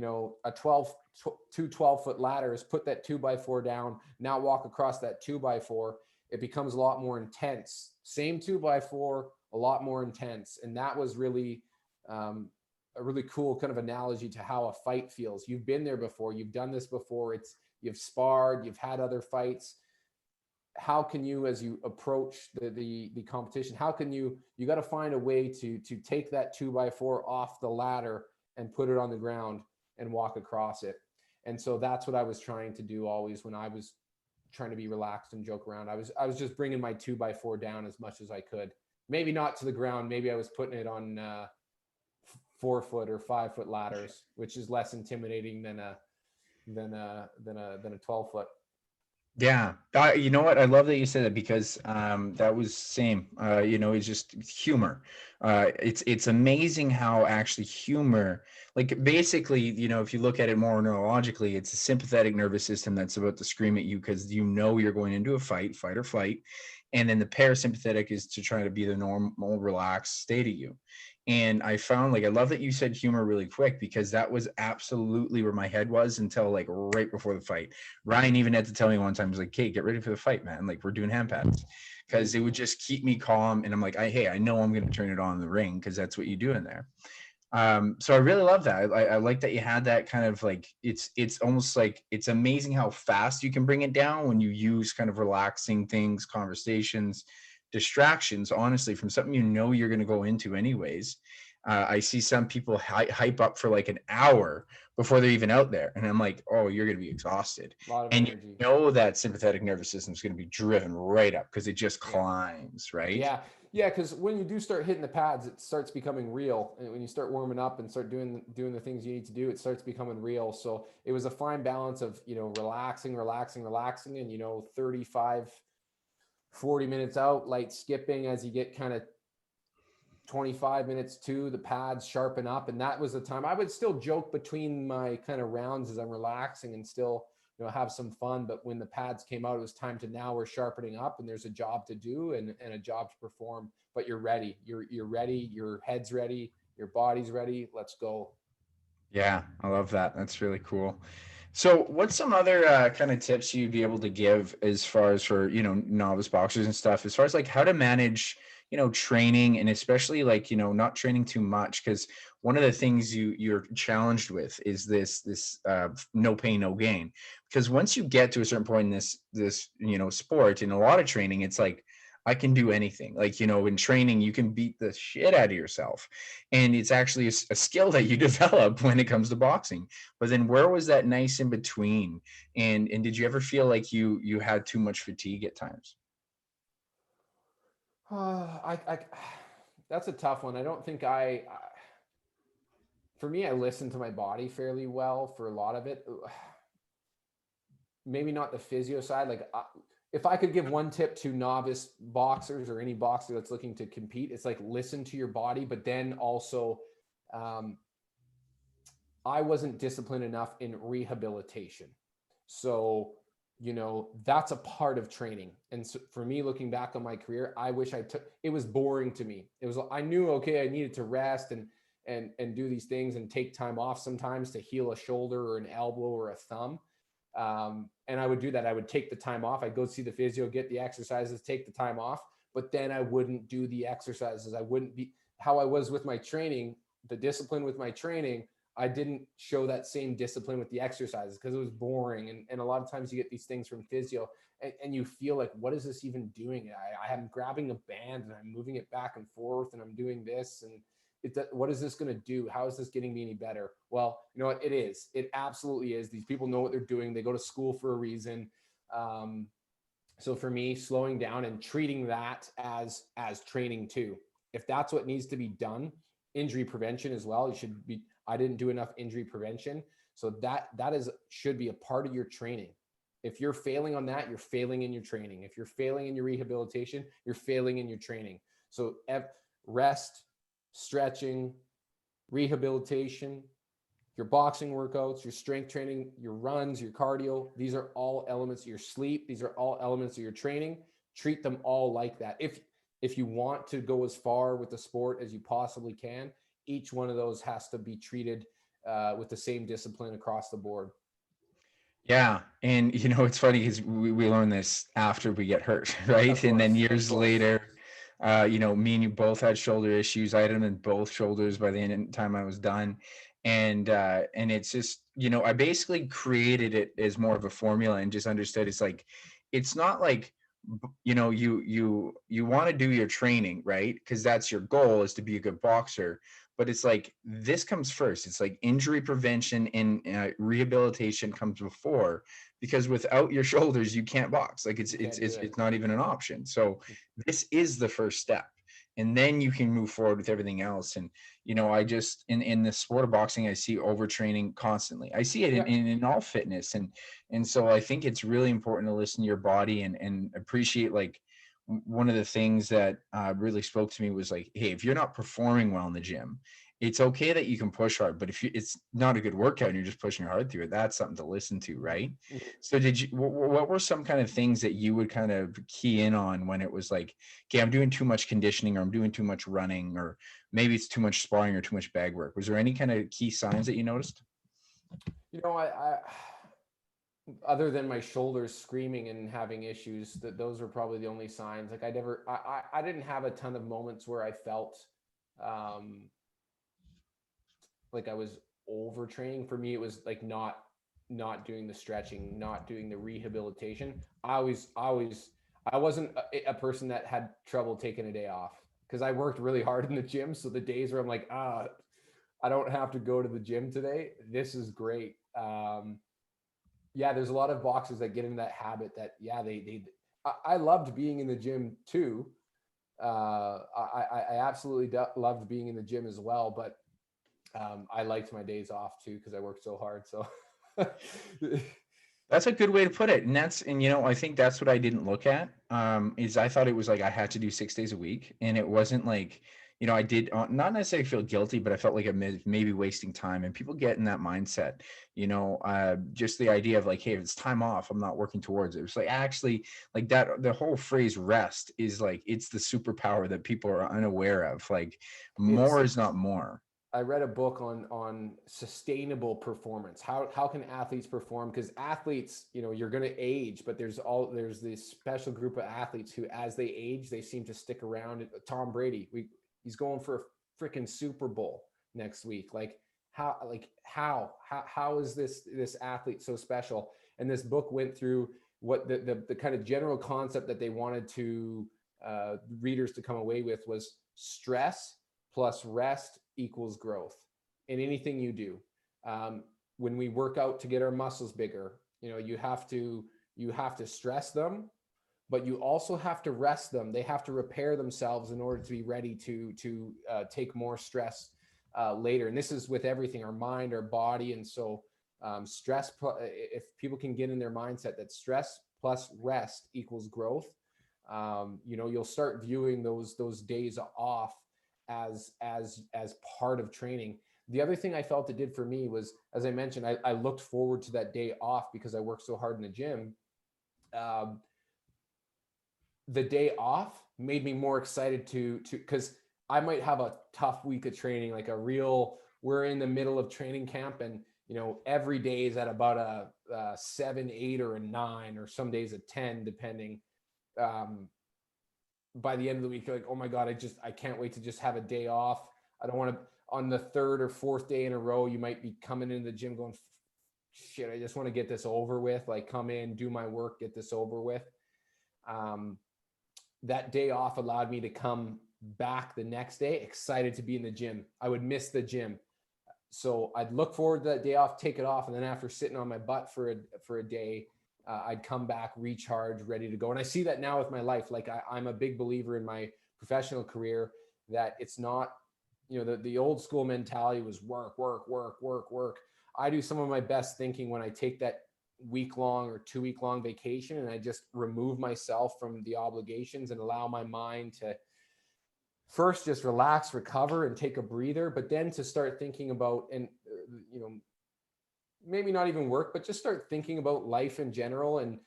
12-foot ladders, put that 2x4 down, now walk across that 2x4, it becomes a lot more intense. Same 2x4, a lot more intense. And that was really a really cool kind of analogy to how a fight feels. You've been there before. You've done this before. You've sparred, you've had other fights. How can you, as you approach the competition, how can you got to find a way to take that 2x4 off the ladder and put it on the ground and walk across it. And so that's what I was trying to do always when I was trying to be relaxed and joke around. I was just bringing my 2x4 down as much as I could. Maybe not to the ground. Maybe I was putting it on 4-foot or 5-foot ladders, which is less intimidating than a 12-foot. Yeah. You know what? I love that you said that, because that was same. It's just humor. It's amazing how actually humor, like basically, you know, if you look at it more neurologically, it's a sympathetic nervous system that's about to scream at you because you know you're going into a fight or flight, and then the parasympathetic is to try to be the normal, relaxed state of you. And I found, like, I love that you said humor really quick, because that was absolutely where my head was until like right before the fight. Ryan even had to tell me one time, he was like, "Hey, get ready for the fight, man. Like, we're doing hand pats." Because it would just keep me calm. And I'm like, hey, I know I'm going to turn it on in the ring, because that's what you do in there. So I really love that. I like that you had that kind of like, it's almost like, it's amazing how fast you can bring it down when you use kind of relaxing things, conversations, distractions, honestly, from something you know you're going to go into anyways. I see some people hype up for like an hour before they're even out there. And I'm like, oh, you're going to be exhausted. A lot of And you energy. know that sympathetic nervous system is going to be driven right up because it just Yeah. climbs, right? Yeah, yeah, because when you do start hitting the pads, it starts becoming real. And when you start warming up and start doing the things you need to do, it starts becoming real. So it was a fine balance of, relaxing, and 35, 40 minutes out, light skipping as you get kind of 25 minutes to the pads sharpen up. And that was the time I would still joke between my kind of rounds as I'm relaxing and still have some fun. But when the pads came out, it was time to, now we're sharpening up and there's a job to do and a job to perform. But you're ready, you're ready, your head's ready, your body's ready, let's go. Yeah, I love that. That's really cool. So, what's some other kind of tips you'd be able to give as far as for, novice boxers and stuff, as far as like how to manage, training, and especially like, not training too much? Because one of the things you're challenged with is this no pain, no gain. Because once you get to a certain point in this sport, in a lot of training, it's like, I can do anything. Like, in training, you can beat the shit out of yourself, and it's actually a skill that you develop when it comes to boxing. But then where was that nice in between? And did you ever feel like you had too much fatigue at times? I that's a tough one. I don't think for me, I listen to my body fairly well for a lot of it. Maybe not the physio side. Like, if I could give one tip to novice boxers or any boxer that's looking to compete, it's like, listen to your body, but then also, um, I wasn't disciplined enough in rehabilitation. So, that's a part of training. And so for me, looking back on my career, I wish it was boring to me. I knew, okay, I needed to rest and do these things and take time off sometimes to heal a shoulder or an elbow or a thumb. And I would do that. I would take the time off. I'd go see the physio, get the exercises, take the time off, but then I wouldn't do the exercises. I wouldn't be how I was with my training, the discipline with my training. I didn't show that same discipline with the exercises because it was boring. And a lot of times you get these things from physio and you feel like, what is this even doing? I am grabbing a band and I'm moving it back and forth and I'm doing this. And what is this going to do? How is this getting me any better? Well, you know what? It is. It absolutely is. These people know what they're doing. They go to school for a reason. So for me, slowing down and treating that as training too. If that's what needs to be done, injury prevention as well. You should be. I didn't do enough injury prevention, so that should be a part of your training. If you're failing on that, you're failing in your training. If you're failing in your rehabilitation, you're failing in your training. So rest, stretching, rehabilitation, your boxing workouts, your strength training, your runs, your cardio, these are all elements of your sleep. These are all elements of your training. Treat them all like that. If you want to go as far with the sport as you possibly can, each one of those has to be treated with the same discipline across the board. Yeah, and it's funny because we learn this after we get hurt, right? And then years later, me and you both had shoulder issues. I had them in both shoulders by the end of the time I was done, and it's just, I basically created it as more of a formula and just understood it's like, it's not like, you want to do your training, right? Because that's your goal, is to be a good boxer. But it's like, this comes first. It's like injury prevention and rehabilitation comes before, because without your shoulders you can't box. Like, it's not even an option. So this is the first step, and then you can move forward with everything else. And I just, in the sport of boxing, I see overtraining constantly. I see it in all fitness, and so I think it's really important to listen to your body and appreciate, like, one of the things that really spoke to me was like, hey, if you're not performing well in the gym, it's okay that you can push hard, but if it's not a good workout and you're just pushing hard through it, that's something to listen to, right? Mhm. So did you, what were some kind of things that you would kind of key in on when it was like, okay, I'm doing too much conditioning, or I'm doing too much running, or maybe it's too much sparring or too much bag work? Was there any kind of key signs that you noticed? You know, I other than my shoulders screaming and having issues, that those were probably the only signs. Like I didn't have a ton of moments where I felt um, like I was overtraining. For me, it was like not doing the stretching, not doing the rehabilitation. I wasn't a person that had trouble taking a day off because I worked really hard in the gym. So the days where I'm like, I don't have to go to the gym today, this is great. Yeah, there's a lot of boxers that get into that habit that, yeah, I loved being in the gym too. I absolutely loved being in the gym as well, but I liked my days off too because I worked so hard. So That's a good way to put it. And you know, I think that's what I didn't look at. Is I thought it was like I had to do 6 days a week, and it wasn't like, you know, I did not necessarily feel guilty, but I felt like I maybe wasting time. And people get in that mindset, you know, just the idea of like, hey, if it's time off, I'm not working towards it. It's like actually, like that, the whole phrase rest is like, it's the superpower that people are unaware of. Like, it's more is not more. I read a book on sustainable performance. How can athletes perform? Because athletes, you know, you're going to age, but there's this special group of athletes who, as they age, they seem to stick around. Tom Brady, he's going for a freaking Super Bowl next week. Like how is this athlete so special? And this book went through what the kind of general concept that they wanted to readers to come away with was stress plus rest equals growth in anything you do. Um, when we work out to get our muscles bigger, you know, you have to stress them, but you also have to rest them. They have to repair themselves in order to be ready to take more stress later. And this is with everything, our mind, our body. And so if people can get in their mindset that stress plus rest equals growth, you know, you'll start viewing those days off as part of training. The other thing I felt it did for me was, as I mentioned, I looked forward to that day off because I worked so hard in the gym. Um, the day off made me more excited to because I might have a tough week of training, like we're in the middle of training camp, and you know, every day is at about a 7, 8, or a 9, or some days a 10, depending. Um, by the end of the week, you're like, oh my God, I can't wait to just have a day off. I don't want to, on the third or fourth day in a row, you might be coming into the gym going, shit, I just want to get this over with. Like, come in, do my work, get this over with. That day off allowed me to come back the next day excited to be in the gym. I would miss the gym. So I'd look forward to that day off, take it off. And then after sitting on my butt for a day, I'd come back, recharge, ready to go. And I see that now with my life. Like I'm a big believer in my professional career that it's not, you know, the old school mentality was work, work, work, work, work. I do some of my best thinking when I take that week-long or 2-week-long vacation and I just remove myself from the obligations and allow my mind to first just relax, recover, and take a breather, but then to start thinking about, and you know, maybe not even work, but just start thinking about life in general. And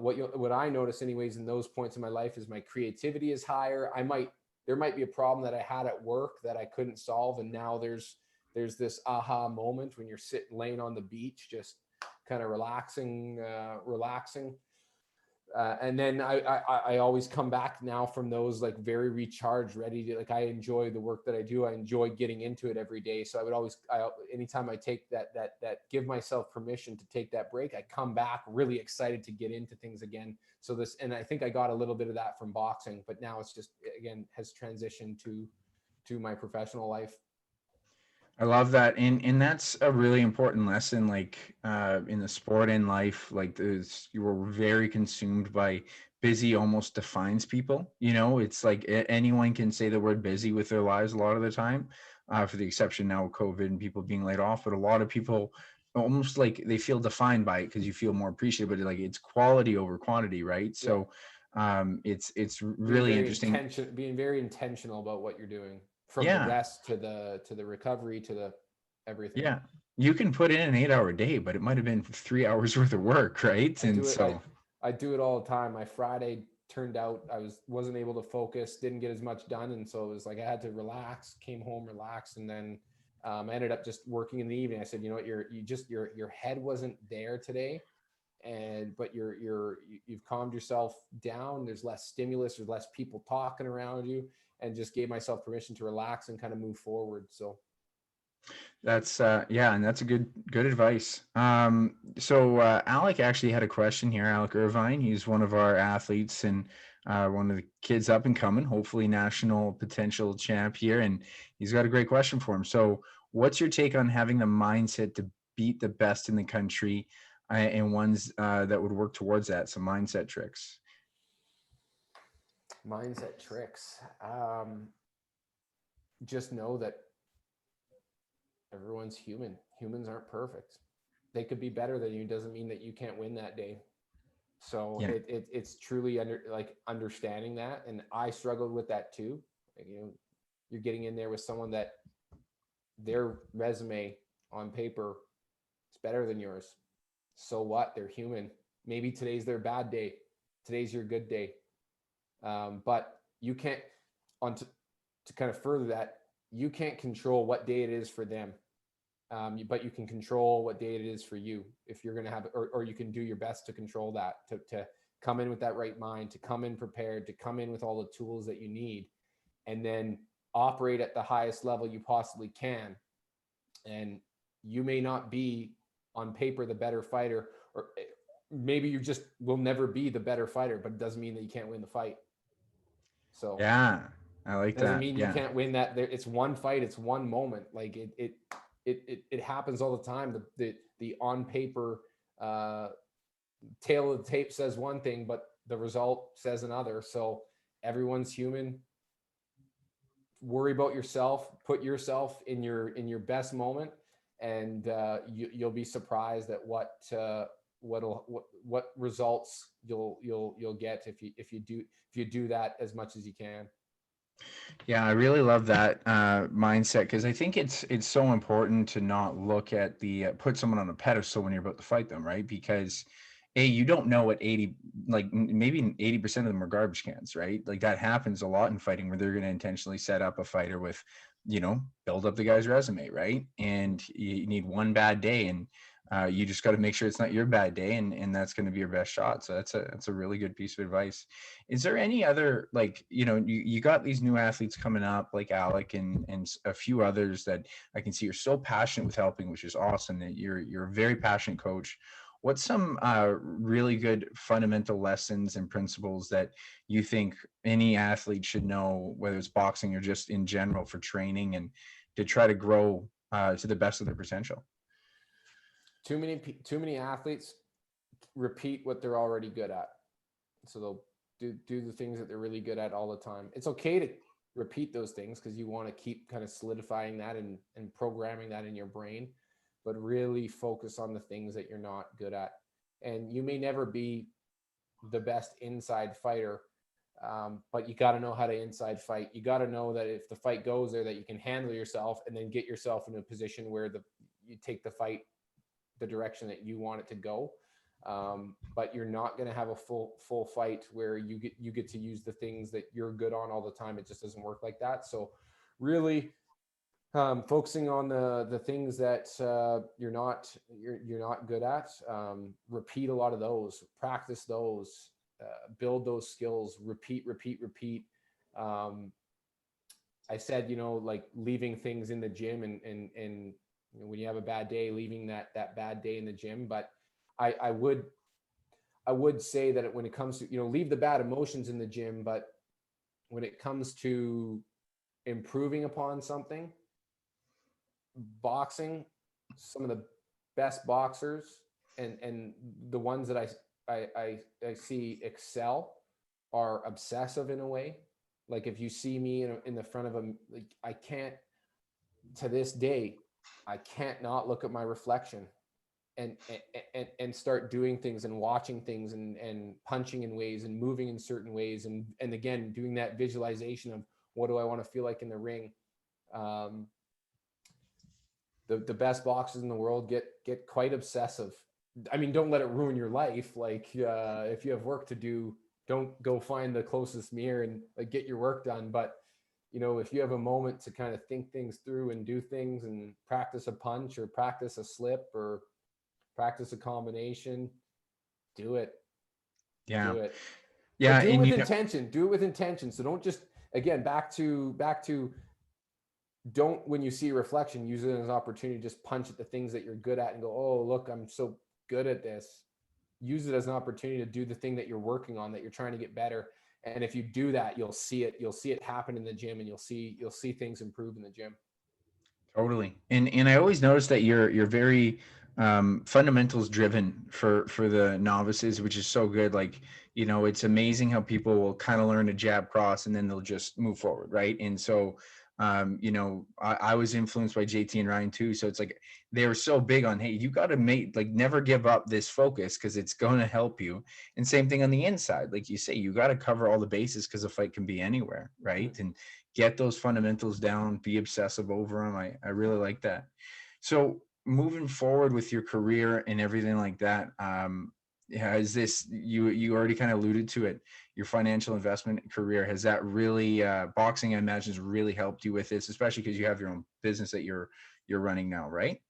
what I notice anyways in those points in my life is my creativity is higher. There might be a problem that I had at work that I couldn't solve, and now there's this aha moment when you're laying on the beach, just kind of relaxing. And then I always come back now from those like very recharged, ready to, like, I enjoy the work that I do. I enjoy getting into it every day. So anytime I take that give myself permission to take that break, I come back really excited to get into things again. And I think I got a little bit of that from boxing, but now it's just, again, has transitioned to my professional life. I love that. And that's a really important lesson, like in the sport and life, like you were very consumed by busy almost defines people. You know, it's like anyone can say the word busy with their lives a lot of the time, for the exception now of COVID and people being laid off. But a lot of people almost like they feel defined by it because you feel more appreciated, but like it's quality over quantity, right? Yeah. So It's really interesting. Being very intentional about what you're doing, from the Yeah. rest to the recovery to the everything. Yeah. You can put in an 8-hour day, but it might have been 3 hours worth of work, right? I And do it. so, I do it all the time. My Friday turned out wasn't able to focus, didn't get as much done, and so it was like I had to relax. Came home, relaxed, and then I ended up just working in the evening. I said, you know what, your head wasn't there today, but you've calmed yourself down. There's less stimulus. There's less people talking around you, and just gave myself permission to relax and kind of move forward. So that's yeah, and that's a good advice. So Alec actually had a question here. Alec Irvine, he's one of our athletes and one of the kids up and coming, hopefully national potential champ here, and he's got a great question for him. So, what's your take on having the mindset to beat the best in the country, and ones that would work towards that? Some mindset tricks. mindset tricks. Just know that everyone's human. Humans aren't perfect. They could be better than you. Doesn't mean that you can't win that day. So Yeah. it's truly understanding that. And I struggled with that too. Like, you're getting in there with someone that their resume on paper is better than yours. So what? They're human. Maybe today's their bad day. Today's your good day. But you can't, to kind of further that, you can't control what day it is for them. But you can control what day it is for you. If you're going to have, or you can do your best to control that, to come in with that right mind, to come in prepared, to come in with all the tools that you need, and then operate at the highest level you possibly can. And you may not be on paper the better fighter, or maybe you just will never be the better fighter, but it doesn't mean that you can't win the fight. So Yeah, I like doesn't that. mean you Yeah. can't win that. It's one fight, it's one moment. Like it happens all the time. The on paper tail of the tape says one thing, but the result says another. So everyone's human. Worry about yourself. Put yourself in your best moment, and you'll be surprised at what results you'll get if you do that as much as you can. Yeah, I really love that mindset because I think it's so important to not look at the put someone on a pedestal when you're about to fight them, right? Because you don't know what 80 like maybe 80% of them are garbage cans, right? Like that happens a lot in fighting where they're going to intentionally set up a fighter with, build up the guy's resume, right? And you need one bad day, and you just got to make sure it's not your bad day, and that's going to be your best shot. So that's a really good piece of advice. Is there any other, like, you got these new athletes coming up like Alec and a few others that I can see you're so passionate with helping, which is awesome, that you're a very passionate coach. What's some really good fundamental lessons and principles that you think any athlete should know, whether it's boxing or just in general for training and to try to grow to the best of their potential? Too many athletes repeat what they're already good at. So they'll do the things that they're really good at all the time. It's okay to repeat those things because you want to keep kind of solidifying that and programming that in your brain, but really focus on the things that you're not good at. And you may never be the best inside fighter, but you got to know how to inside fight. You got to know that if the fight goes there, that you can handle yourself and then get yourself in a position where you take the fight the direction that you want it to go. But you're not going to have a full fight where you get to use the things that you're good on all the time. It just doesn't work like that. So really focusing on the things that you're not good at, repeat a lot of those, practice those, build those skills, repeat. I said, like leaving things in the gym and when you have a bad day, leaving that bad day in the gym. But I would say that when it comes to, leave the bad emotions in the gym, but when it comes to improving upon something, boxing, some of the best boxers and the ones that I see excel are obsessive in a way. Like if you see me in the front of them, like to this day, I can't not look at my reflection. and start doing things and watching things and punching in ways and moving in certain ways. And again, doing that visualization of what do I want to feel like in the ring. Um, the best boxers in the world get quite obsessive. I mean, don't let it ruin your life. Like, if you have work to do, don't go find the closest mirror and like get your work done. But if you have a moment to kind of think things through and do things and practice a punch or practice a slip or practice a combination, do it. Yeah. Do it. But Yeah. do it And with intention. Do it with intention. So don't just, again, back to don't, when you see a reflection, use it as an opportunity to just punch at the things that you're good at and go, oh, look, I'm so good at this. Use it as an opportunity to do the thing that you're working on, that you're trying to get better. And if you do that, you'll see it happen in the gym, and you'll see things improve in the gym. Totally. And I always notice that you're very fundamentals driven for the novices, which is so good. Like, it's amazing how people will kind of learn to jab cross and then they'll just move forward, right? And so I was influenced by JT and Ryan too. So it's like they were so big on, hey, you got to never give up this focus because it's going to help you. And same thing on the inside, like you say, you got to cover all the bases because a fight can be anywhere, right? And get those fundamentals down, be obsessive over them. I really like that. So moving forward with your career and everything like that, yeah, is this, you already kind of alluded to it, your financial investment career, has that really boxing, I imagine, has really helped you with this, especially because you have your own business that you're running now, right?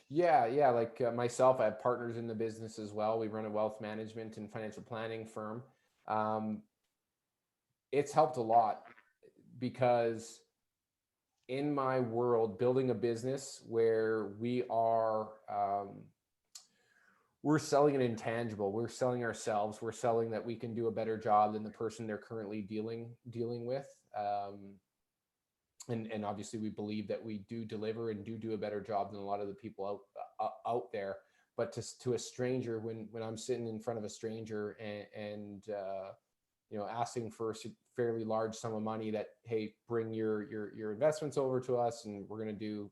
Yeah. Like, myself, I have partners in the business as well. We run a wealth management and financial planning firm. Um, it's helped a lot because in my world, building a business where we're selling an intangible, we're selling ourselves, we're selling that we can do a better job than the person they're currently dealing with. And obviously we believe that we do deliver and do a better job than a lot of the people out there. But to a stranger, when I'm sitting in front of a stranger and asking for a fairly large sum of money, that, hey, bring your investments over to us, and we're going to do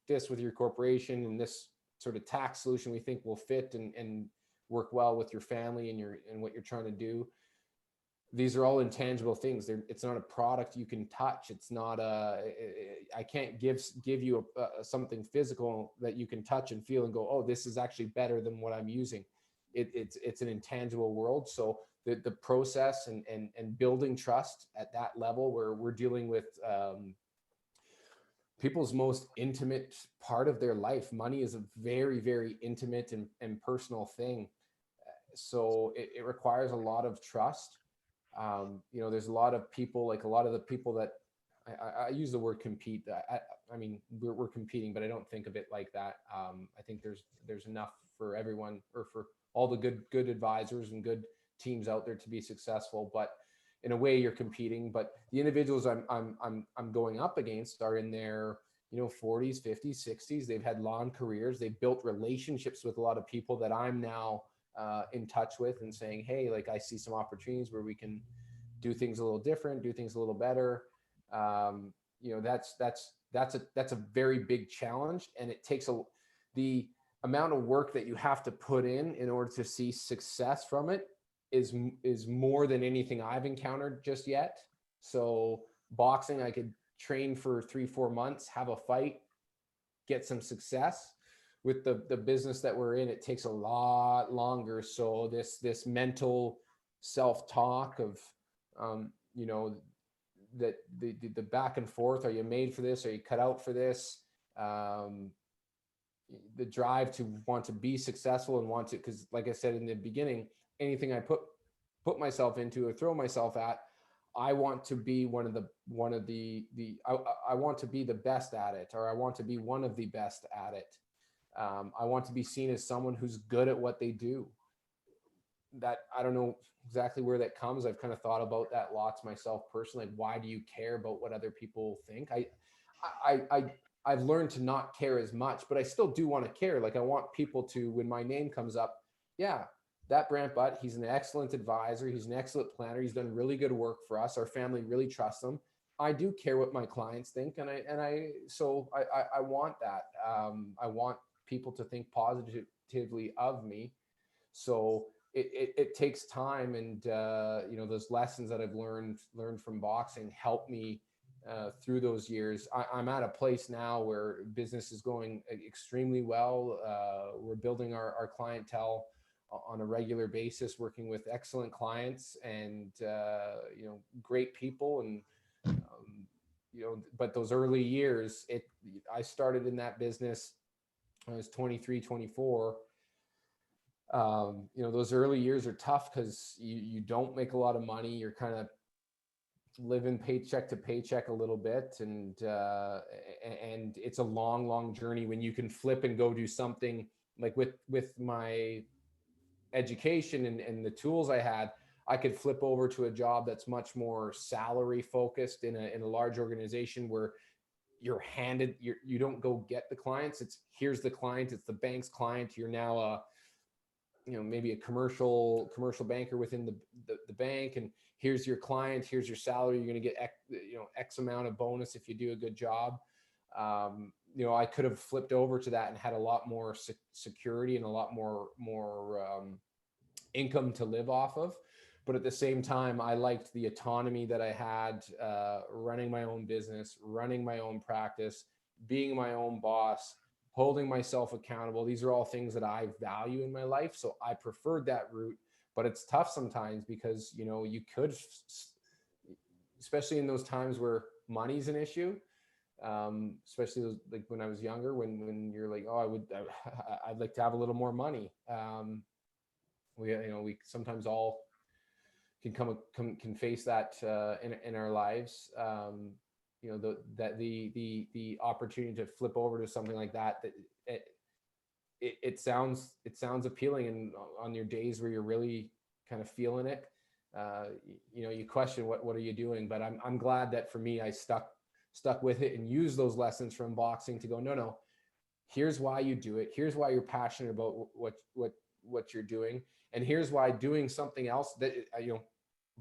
this with your corporation, and this sort of tax solution we think will fit and work well with your family and what you're trying to do. These are all intangible things. It's not a product you can touch. It's not I can't give you something physical that you can touch and feel and go, oh, this is actually better than what I'm using. It's an intangible world. So the process and building trust at that level, where we're dealing with people's most intimate part of their life. Money is a very, very intimate and personal thing. So it requires a lot of trust. There's a lot of people, like a lot of the people that I use the word compete. I mean, we're competing, but I don't think of it like that. I think there's enough for everyone, or for all the good advisors and good teams out there to be successful. But in a way, you're competing. But the individuals I'm going up against are in their 40s, 50s, 60s. They've had long careers. They've built relationships with a lot of people that I'm now in touch with, and saying, hey, like, I see some opportunities where we can do things a little different, do things a little better. That's a very big challenge, and it takes the amount of work that you have to put in order to see success from it is more than anything I've encountered just yet. So boxing, I could train for 3-4 months, have a fight, get some success. With the business that we're in, it takes a lot longer. So this mental self-talk of that the back and forth, are you made for this, are you cut out for this, the drive to want to be successful and want to, because like I said in the beginning, anything I put myself into or throw myself at, I want to be I want to be the best at it, or I want to be one of the best at it. I want to be seen as someone who's good at what they do. That, I don't know exactly where that comes. I've kind of thought about that lots myself personally. Like, why do you care about what other people think? I've learned to not care as much, but I still do want to care. Like, I want people to, when my name comes up, yeah, that Brandt Butt, he's an excellent advisor. He's an excellent planner. He's done really good work for us. Our family really trusts him. I do care what my clients think. And I want that. I want people to think positively of me. So it takes time, and those lessons that I've learned from boxing help me through those years. I'm at a place now where business is going extremely well. We're building our clientele on a regular basis, working with excellent clients and great people. And but those early years, I started in that business when I was 23, 24. Those early years are tough because you don't make a lot of money. You're kind of living paycheck to paycheck a little bit, and it's a long journey when you can flip and go do something like with my education and the tools I had. I could flip over to a job that's much more salary focused in a large organization where you don't go get the clients. It's here's the client. It's the bank's client. You're now maybe a commercial banker within the bank, and here's your client, here's your salary. You're going to get X amount of bonus if you do a good job. I could have flipped over to that and had a lot more security and a lot more income to live off of. But at the same time, I liked the autonomy that I had, running my own business, running my own practice, being my own boss, holding myself accountable. These are all things that I value in my life. So I preferred that route, but it's tough sometimes because, you could, especially in those times where money's an issue, especially like when I was younger, when you're like, oh, I'd like to have a little more money. We sometimes all can face that in our lives. The opportunity to flip over to something like that it sounds appealing, and on your days where you're really kind of feeling it, you question what are you doing. But I'm glad that for me, I stuck with it and used those lessons from boxing to go, no, here's why you do it. Here's why you're passionate about what you're doing. And here's why doing something else that,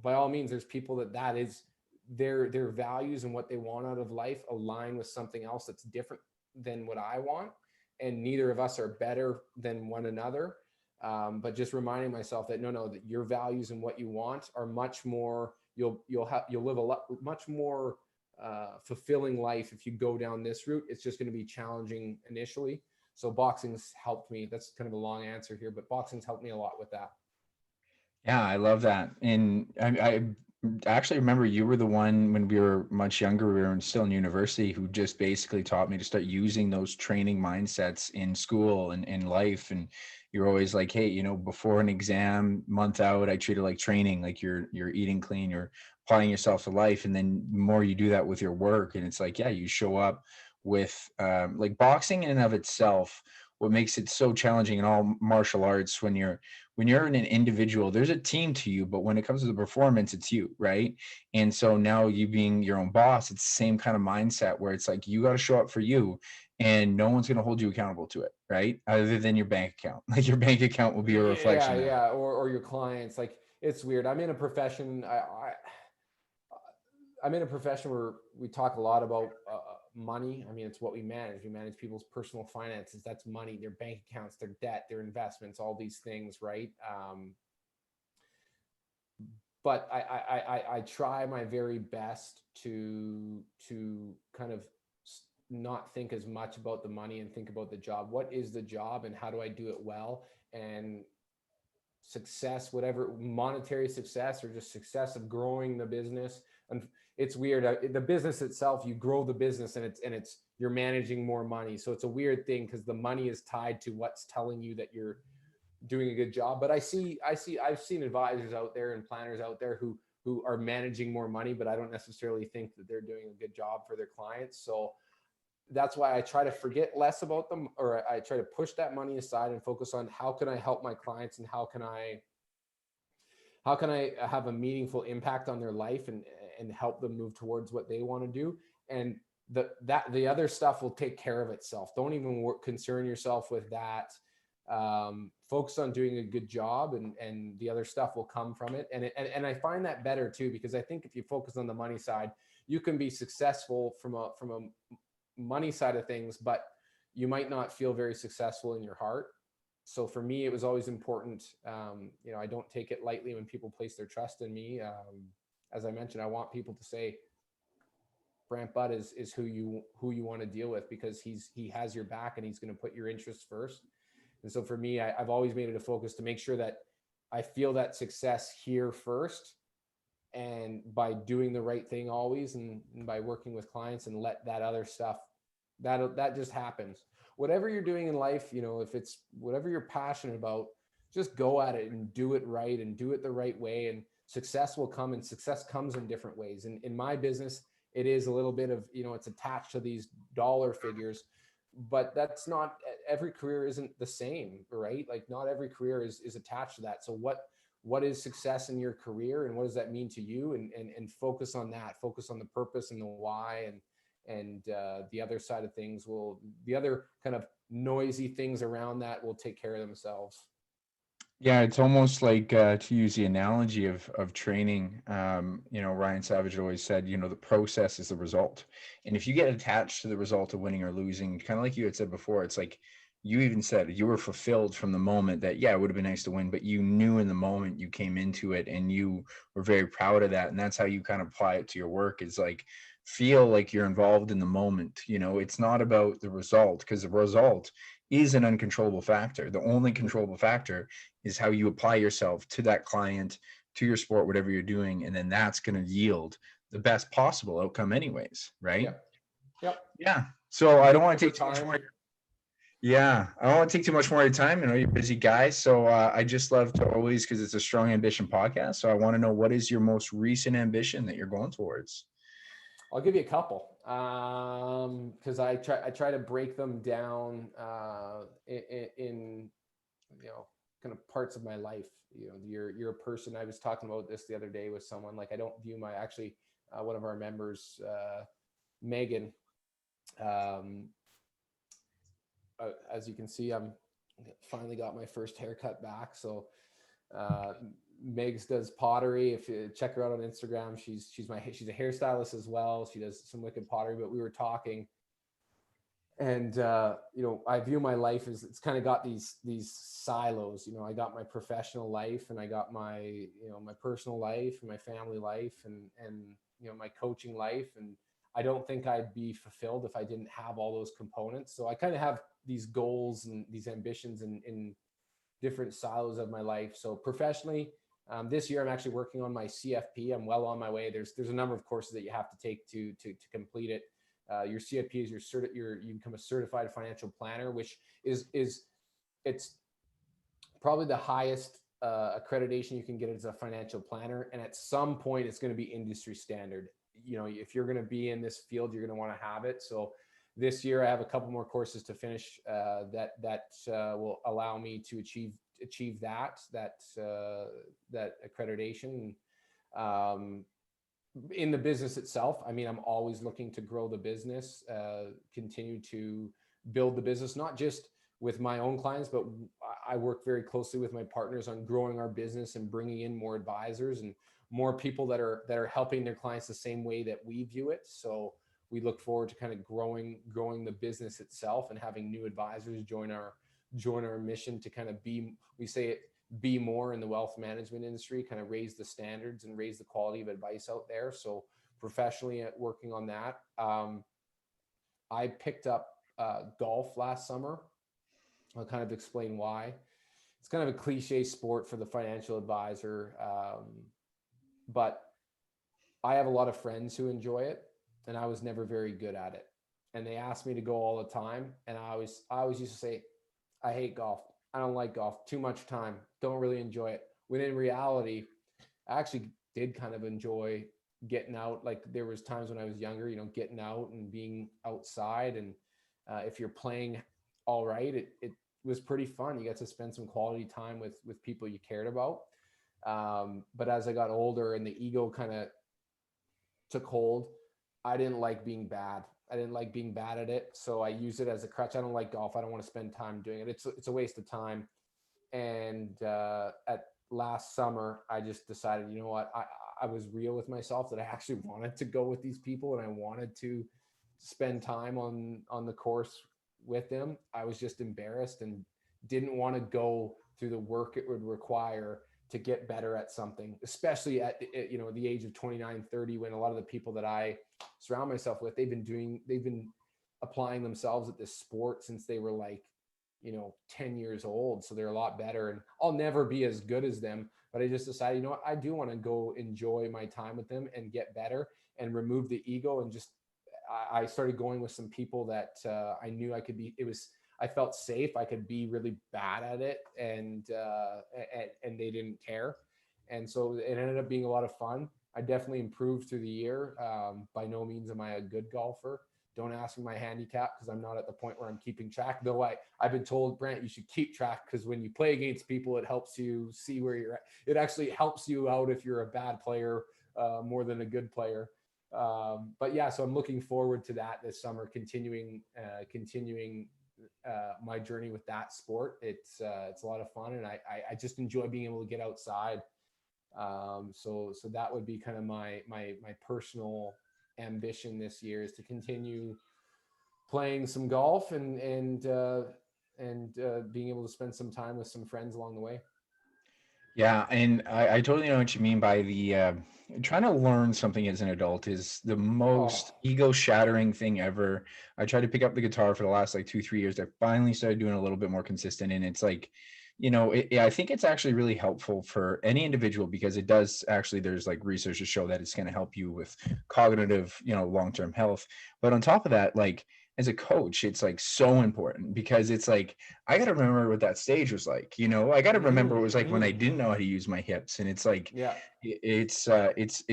by all means, there's people that is their values and what they want out of life align with something else that's different than what I want. And neither of us are better than one another. But just reminding myself that that your values and what you want are much more, you'll live a much more fulfilling life if you go down this route. It's just going to be challenging initially. So boxing's helped me. That's kind of a long answer here, but boxing's helped me a lot with that. Yeah, I love that. And I actually remember you were the one when we were much younger, we were still in university, who just basically taught me to start using those training mindsets in school and in life. And you're always like, hey, before an exam, month out, I treat it like training, like you're eating clean, you're applying yourself to life. And then the more you do that with your work, and it's like, yeah, you show up with like boxing in and of itself. What makes it so challenging in all martial arts, when you're an individual, there's a team to you, but when it comes to the performance, it's you, right? And so now, you being your own boss, it's the same kind of mindset where it's like, you got to show up for you, and no one's going to hold you accountable to it, right? Other than your bank account. Like, your bank account will be a reflection. Yeah. Or your clients. Like, it's weird. I'm in a profession. I'm in a profession where we talk a lot about money. I mean, it's what we manage. We manage people's personal finances. That's money, their bank accounts, their debt, their investments, all these things, right? But I try my very best to kind of not think as much about the money and think about the job. What is the job, and how do I do it well? And success, whatever, monetary success or just success of growing the business. And it's weird. The business itself, you grow the business, and it's you're managing more money. So it's a weird thing because the money is tied to what's telling you that you're doing a good job. But I've seen advisors out there and planners out there who are managing more money, but I don't necessarily think that they're doing a good job for their clients. So that's why I try to forget less about them, or I try to push that money aside and focus on how can I help my clients, and how can I have a meaningful impact on their life and help them move towards what they want to do. And the other stuff will take care of itself. Don't even concern yourself with that. Focus on doing a good job, and the other stuff will come from it. And I find that better too, because I think if you focus on the money side, you can be successful from a money side of things, but you might not feel very successful in your heart. So for me, it was always important. I don't take it lightly when people place their trust in me. As I mentioned, I want people to say, Brandt Butt is who you want to deal with, because he has your back and he's going to put your interests first. And so for me, I've always made it a focus to make sure that I feel that success here first, and by doing the right thing always, and by working with clients, and let that other stuff, that just happens. Whatever you're doing in life, if it's whatever you're passionate about, just go at it and do it right, and do it the right way, and success will come. And success comes in different ways. And in my business, it is a little bit of, it's attached to these dollar figures, but that's not, every career isn't the same, right? Like, not every career is attached to that. So what is success in your career, and what does that mean to you? And focus on that, focus on the purpose and the why, and the other side of things the other kind of noisy things around that will take care of themselves. Yeah, it's almost like, to use the analogy of training, Ryan Savage always said, the process is the result. And if you get attached to the result of winning or losing, kind of like you had said before, it's like you even said you were fulfilled from the moment that, yeah, it would have been nice to win, but you knew in the moment you came into it, and you were very proud of that. And that's how you kind of apply it to your work, is like, feel like you're involved in the moment. It's not about the result, because the result is an uncontrollable factor. The only controllable factor is how you apply yourself to that client, to your sport, whatever you're doing. And then that's going to yield the best possible outcome anyways. Right. Yep. Yeah. So I don't want to take too Time. much more. Yeah. I don't want to take too much more of your time. You're a busy guy. So I just love to always, because it's a strong ambition podcast. So I want to know, what is your most recent ambition that you're going towards? I'll give you a couple, because I try to break them down in kind of parts of my life. You're a person. I was talking about this the other day with someone. Like, I don't view one of our members, Megan. As you can see, I'm finally got my first haircut back. So Megs does pottery. If you check her out on Instagram, she's a hairstylist as well. She does some wicked pottery. But we were talking, and I view my life as, it's kind of got these silos. I got my professional life, and I got my my personal life, and my family life, and my coaching life. And I don't think I'd be fulfilled if I didn't have all those components. So I kind of have these goals and these ambitions in different silos of my life. So professionally, this year I'm actually working on my CFP. I'm well on my way. There's a number of courses that you have to take to complete it. Your CFP is you become a certified financial planner, which is it's probably the highest accreditation you can get as a financial planner. And at some point, it's going to be industry standard. If you're going to be in this field, you're going to want to have it. So this year I have a couple more courses to finish that will allow me to achieve that accreditation. In the business itself, I mean, I'm always looking to grow the business, continue to build the business, not just with my own clients, but I work very closely with my partners on growing our business and bringing in more advisors and more people that are helping their clients the same way that we view it. So we look forward to kind of growing the business itself, and having new advisors join our mission to kind of be more in the wealth management industry, kind of raise the standards and raise the quality of advice out there. So professionally working on that. I picked up golf last summer. I'll kind of explain why. It's kind of a cliche sport for the financial advisor, but I have a lot of friends who enjoy it, and I was never very good at it. And they asked me to go all the time, and I always used to say, I hate golf. I don't like golf. Too much time. Don't really enjoy it. When in reality, I actually did kind of enjoy getting out. Like, there was times when I was younger, getting out and being outside. And if you're playing all right, it was pretty fun. You got to spend some quality time with people you cared about. But as I got older and the ego kind of took hold, I didn't like being bad. I didn't like being bad at it. So I use it as a crutch. I don't like golf. I don't want to spend time doing it. It's a waste of time. And at last summer, I just decided, you know what? I was real with myself that I actually wanted to go with these people, and I wanted to spend time on the course with them, I was just embarrassed and didn't want to go through the work it would require to get better at something, especially at, you know, the age of 29, 30, when a lot of the people that I surround myself with, they've been applying themselves at this sport since they were like, you know, 10 years old. So they're a lot better, and I'll never be as good as them. But I just decided, you know what, I do want to go enjoy my time with them and get better and remove the ego. And just, I started going with some people that I knew I could be, I felt safe. I could be really bad at it, and they didn't care. And so it ended up being a lot of fun. I definitely improved through the year. By no means am I a good golfer. Don't ask me my handicap, because I'm not at the point where I'm keeping track. Though I've been told, Brant, you should keep track, because when you play against people, it helps you see where you're at. It actually helps you out if you're a bad player more than a good player. But yeah, so I'm looking forward to that this summer, continuing my journey with that sport. It's a lot of fun, and I just enjoy being able to get outside. So that would be kind of my personal ambition this year, is to continue playing some golf and being able to spend some time with some friends along the way. Yeah, and I totally know what you mean by the trying to learn something as an adult is the most Oh, ego shattering thing ever. I tried to pick up the guitar for the last like 2, 3 years. I finally started doing a little bit more consistent, and it's like, you know, I think it's actually really helpful for any individual, because it does actually, there's like research to show that it's going to help you with cognitive, you know, long-term health. But on top of that, like as a coach, it's like so important, because it's like I got to remember what that stage was like. You know, I got to remember what it was like when I didn't know how to use my hips, and it's like yeah, it's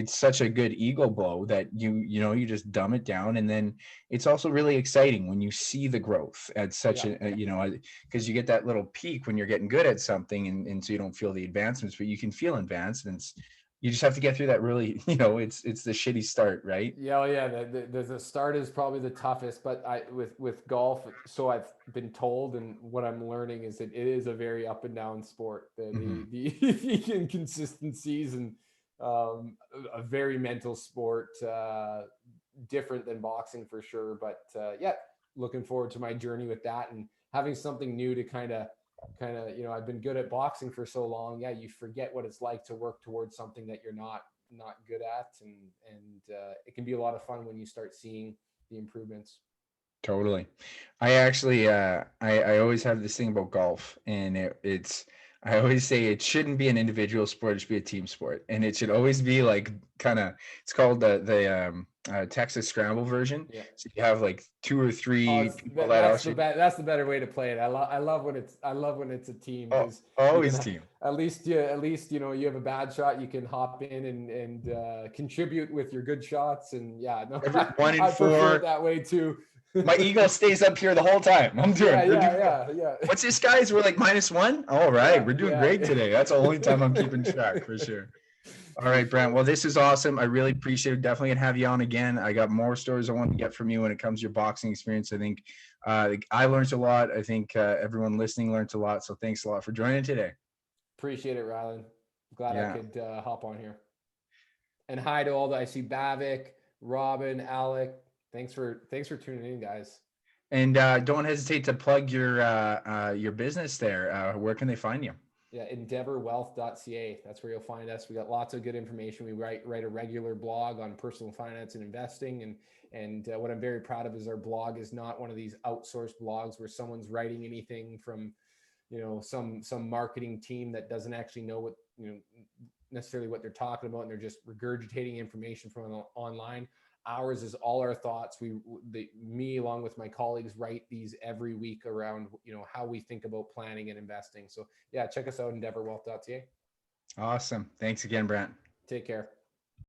such a good ego blow that you know, you just dumb it down, and then it's also really exciting when you see the growth at such yeah. a, you know, because you get that little peak when you're getting good at something, and so you don't feel the advancements, but you can feel advanced, and you just have to get through that really, you know, it's the shitty start, right? Yeah, oh yeah. The start is probably the toughest, but with golf, so I've been told, and what I'm learning is that it is a very up and down sport. Hmm. The inconsistencies, and a very mental sport, different than boxing for sure. But yeah, looking forward to my journey with that, and having something new to you know, I've been good at boxing for so long. Yeah, you forget what it's like to work towards something that you're not good at, and it can be a lot of fun when you start seeing the improvements. Totally. I actually I always have this thing about golf, and it's I always say it shouldn't be an individual sport, it should be a team sport. And it should always be like kind of, it's called the Texas Scramble version. Yeah. So you have like two or Oh, three people that actually that's the better way to play it. I love when it's a team, because you can always team. at least, you know, you have a bad shot, you can hop in and contribute with your good shots. And yeah, no, Every one in I prefer it four. that way too. My ego stays up here the whole time. Yeah, We're doing good. yeah. What's this, guys? We're like -1. All right, Yeah, we're doing yeah. great today. That's the only time I'm keeping track for sure. All For right, Brent. sure. Well, this is awesome. I really appreciate it. Definitely gonna have you on again. I got more stories I want to get from you when it comes to your boxing experience. I think I learned a lot. I think everyone listening learned a lot. So thanks a lot for joining today. Appreciate it, Rylan. Glad I Yeah. could hop on here. And hi to all the, I see Bavik, Robin, Alec. Thanks for tuning in, guys. And don't hesitate to plug your business there. Where can they find you? Yeah, endeavorwealth.ca. That's where you'll find us. We got lots of good information. We write a regular blog on personal finance and investing, and what I'm very proud of is our blog is not one of these outsourced blogs where someone's writing anything from, you know, some marketing team that doesn't actually know what, you know, necessarily what they're talking about, and they're just regurgitating information from online. Ours is all our thoughts. Me along with my colleagues write these every week around, you know, how we think about planning and investing. So yeah, check us out, endeavorwealth.ca. Awesome. Thanks again, Brent. Take care.